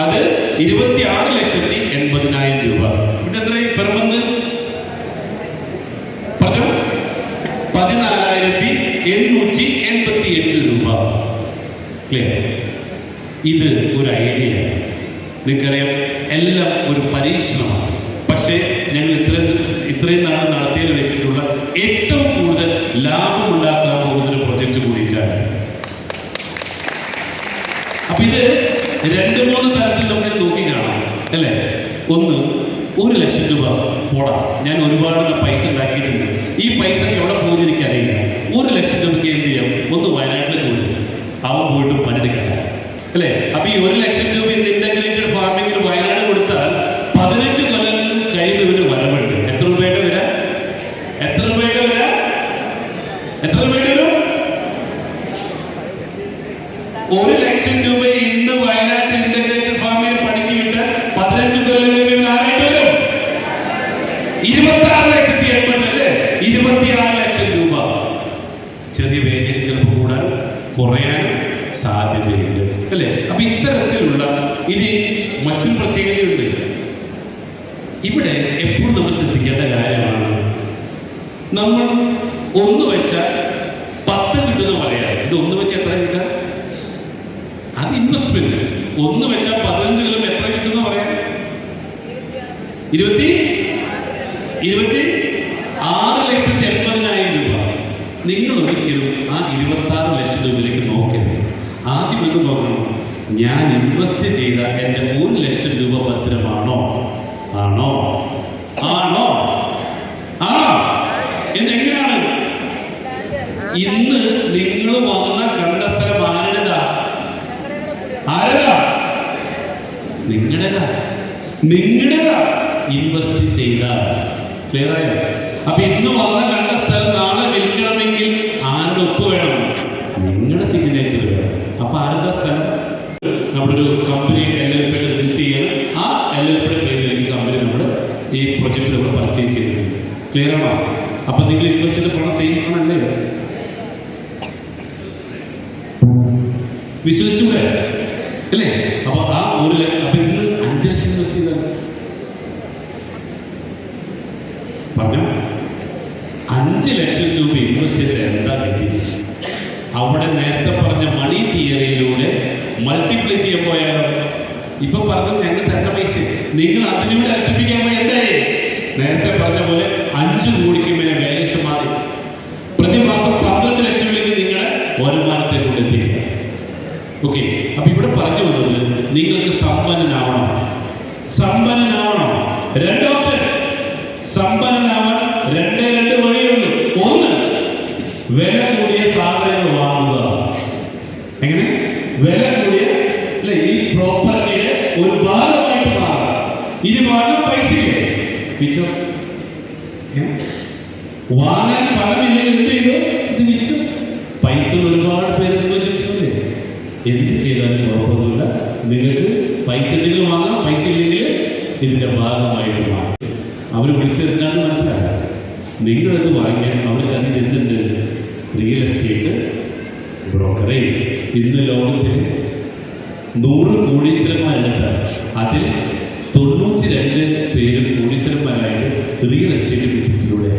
അത് 26,80,000 രൂപ. ഇത് എത്രയും പെർമന്ത് പറഞ്ഞു? 14,888 രൂപ. ക്ലിയർ? ഇത് ഒരു ഐഡിയയാണ്. നിങ്ങൾക്കറിയാം, എല്ലാം ഒരു പരീക്ഷണമാണ്. പക്ഷേ ഞങ്ങൾ ഇത്രയും നാൾ നടത്തിയതിൽ വെച്ചിട്ടുള്ള ഏറ്റവും കൂടുതൽ ലാഭം ഉണ്ടാക്കാൻ പോകുന്ന ഒരു പ്രൊജക്റ്റ് കൂടിയിട്ടാണ്. അപ്പൊ ഇത് 2-3 തരത്തിൽ നമുക്ക് നോക്കി കാണാം, അല്ലേ? ഒന്ന്, 1 ലക്ഷം രൂപ പോടാ, ഞാൻ ഒരുപാട് പൈസ ഉണ്ടാക്കിയിട്ടുണ്ട്, ഈ പൈസ എവിടെ പോകുന്ന എനിക്കറിയില്ല. 1 ലക്ഷം രൂപയ്ക്ക് എന്ത് ചെയ്യാം? ഒന്ന് വയനാട്ടിൽ പോയി അവൻ പോയിട്ട് പണിയെടുക്കട്ടെ, അല്ലേ? അപ്പൊ ഈ 1 ലക്ഷം രൂപ ഇന്റഗ്രേറ്റഡ് ഫാർമിങ്ങിന് വയനാട് കൊടുത്താൽ 15 കൊല്ലം കഴിയുമ്പോൾ ഇവന് വരവുണ്ട്. എത്ര രൂപയുടെ വരാം? എത്ര രൂപയുടെ വരാം? എത്ര രൂപയുടെ വരും? 1 ലക്ഷം രൂപ ഇന്ന് വയനാട്ടിൽ ഇന്റഗ്രേറ്റഡ് ഫാമിങ്ങിന് പണിക്ക് വിട്ടാൽ 15 കൊല്ലം ഇവന് ആരായിട്ട് വരും? 26,80,000 അല്ലേ? 26 ലക്ഷം രൂപ. ചെറിയ വേരിയേഷൻ ചിലപ്പോൾ കൂടാനും കുറയാനും സാധ്യതയുണ്ട്, അല്ലേ? അപ്പൊ ഇത്തരത്തിലുള്ള ഇത് മറ്റൊരു പ്രത്യേകതയുണ്ട്. ഇവിടെ എപ്പോഴും നമ്മൾ ശ്രദ്ധിക്കേണ്ട കാര്യമാണ്, നമ്മൾ 1 വെച്ചാൽ 10 കിട്ടുമെന്ന് പറയാം. ഇത് 1 വെച്ചാൽ എത്ര കിട്ടാം? അത് ഇൻവെസ്റ്റ്മെന്റ്. 1 വെച്ചാൽ 15 കൊല്ലം എത്ര കിട്ടുമെന്ന് പറയാം? 26,80,000 രൂപ. നിങ്ങൾ ഒരിക്കലും ആ 26 ലക്ഷം രൂപയിലേക്ക് നോക്കരുത്. ആദ്യം എന്ത് നോക്കണം? ഞാൻ ഇൻവെസ്റ്റ് ചെയ്ത എൻ്റെ 1 ലക്ഷം രൂപ ഭദ്രമാണോ? ആണോ? ആണോ? ആണോ? എന്നെങ്ങനെയാണ്? ഇന്ന് നിങ്ങൾ വന്ന കണ്ട സ്ഥലം ആരുടേതാ? ആരുടേതാ? നിങ്ങളുടേതാ. നിങ്ങളുടേതാ. ഇൻവെസ്റ്റ് ചെയ്ത. ക്ലിയർ ആയോ? അപ്പൊ ഇന്ന് വന്ന കണ്ട സ്ഥലം നാളെ വിൽക്കണമെങ്കിൽ ആരുടെ ഒപ്പ് വേണം? നിങ്ങളുടെ സിഗ്നേച്ചർ വേണം. അപ്പൊ ആരുടെ സ്ഥലം? നമ്മുടെ ഒരു കമ്പനി LLP രജിസ്റ്റർ ചെയ്യണം. ആ LLP പേരിലേക്ക് കമ്പനി നമ്മൾ ഈ പ്രൊജക്ട് നമ്മൾ പർച്ചേസ് ചെയ്തിട്ടുണ്ട്. ക്ലിയർ ആണോ? അപ്പൊ നിങ്ങൾ ഇൻവെസ്റ്റ് ചെയ്ത പണം സേഫ് ആണല്ലേ? വിശ്വസിച്ചൂടെ അല്ലേ? അപ്പൊ ആ അപ്പൊ ഇന്ന് 5 ലക്ഷം ഇൻവെസ്റ്റ് ചെയ്താൽ പറഞ്ഞു 5 ലക്ഷം രൂപ ഇൻവെസ്റ്റ് ചെയ്ത് എന്താ കിട്ടി? അവിടെ നേരത്തെ പറഞ്ഞ മണി തിയറിയിലൂടെ മൾട്ടിപ്ലൈ ചെയ്യാൻ പോയാലോ? ഇപ്പൊ പറഞ്ഞത് ഞങ്ങൾ തരുന്ന പൈസ നിങ്ങൾ അതിലൂടെ അർത്ഥിപ്പിക്കാൻ പോയി എന്തായി? നേരത്തെ പറഞ്ഞ പോലെ 5 കോടിക്ക് മേലെ വാല്യൂഷൻ മാറി. പ്രതിമാസം 12 ലക്ഷത്തിലേക്ക് നിങ്ങളെ വരുമാനത്തിലൂടെ എത്തിക്കുക. ഓക്കെ, അപ്പൊ ഇവിടെ പറഞ്ഞു വന്നത് നിങ്ങൾക്ക് സമ്പന്നനാവണം. സമ്പന്നനാവണം. 2 ഓപ്ഷൻസ്. സമ്പന്നനാവാൻ 2 വഴിയുള്ളൂ. 1, വില കൂടിയ സാധനങ്ങൾ വാങ്ങുക. എങ്ങനെ? വില കൂടിയ അല്ലെ ഈ പ്രോപ്പർട്ടിയുടെ ഒരു ഭാഗമായിട്ട് മാറുക. ഇനി വാങ്ങാൻ പൈസ ഇല്ലേ? വിറ്റോ. വാങ്ങാൻ പണമില്ലേ? എന്ത് ചെയ്തു? ഇത് വിറ്റു. പൈസ ഒരുപാട് പേര് നിങ്ങൾ ചോദിച്ചില്ലേ? എന്ത് ചെയ്താലും കുഴപ്പമൊന്നുമില്ല. നിങ്ങൾക്ക് പൈസ ഉണ്ടെങ്കിൽ വാങ്ങാം, പൈസ ഇല്ലെങ്കിൽ ഇതിന്റെ ഭാഗമായിട്ട് മാറും. അവർ വിളിച്ചെടുക്കാണ്ട് മനസ്സിലാക്കാം. നിങ്ങളത് വാങ്ങിയാൽ അവർക്ക് അതിന് എന്തുണ്ട്? Real estate brokerage. ഇന്ന് ലോകത്തിൽ 100 കോടീശ്വരന്മാരെടുത്താൽ അതിൽ 92 പേര് കോടീശ്വരന്മാരായിട്ട് റിയൽ എസ്റ്റേറ്റ് ബിസിനസ്സിലൂടെ.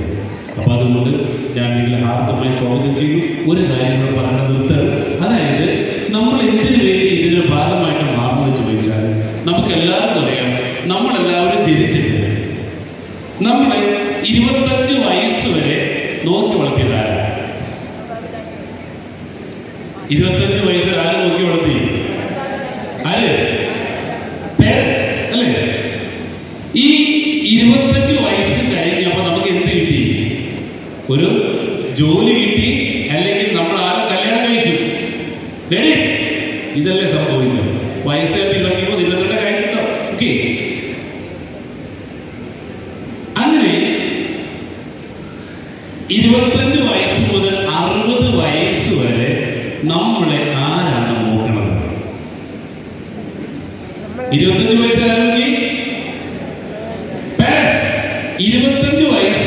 അപ്പൊ അതുകൊണ്ട് ഞാൻ നിങ്ങളെ ഹാർദമായി സ്വാഗതം ചെയ്യും. ഒരു കാര്യം കൂടെ പറഞ്ഞു നിർത്താൻ, അതായത് നമ്മൾ എന്തിനു വേണ്ടി ഇതിന്റെ ഭാഗമായിട്ട് മാറുമെന്ന് ചോദിച്ചാൽ നമുക്ക് എല്ലാവർക്കും അറിയാം. നമ്മളെല്ലാവരും ജനിച്ചിട്ട് നമ്മളെ 25 വയസ്സ് വരെ നോക്കി വളർത്തിയതാരാ? 25 വയസ്സിൽ ആര് നോക്കി വളർത്തി? ആര്? പേരൻസ് അല്ലേ? ഈ 25 വയസ്സ് കഴിഞ്ഞപ്പോ നമുക്ക് എന്ത് കിട്ടി? ഒരു ജോലി കിട്ടി, അല്ലെങ്കിൽ നമ്മൾ ആരും കല്യാണം കഴിച്ചു. ലേഡീസ്, ഇതല്ലേ സംഭവിച്ചത്? വയസ്സായിട്ട് 22 കഴിച്ചിട്ടോ? ഓക്കെ. അങ്ങനെ 25 വയസ്സ് മുതൽ 60 വയസ്സ് വരെ നമ്മളെ ആരാണ് നോക്കണത്? 25 വയസ്സുകാരെങ്കിൽ 25 വയസ്സ്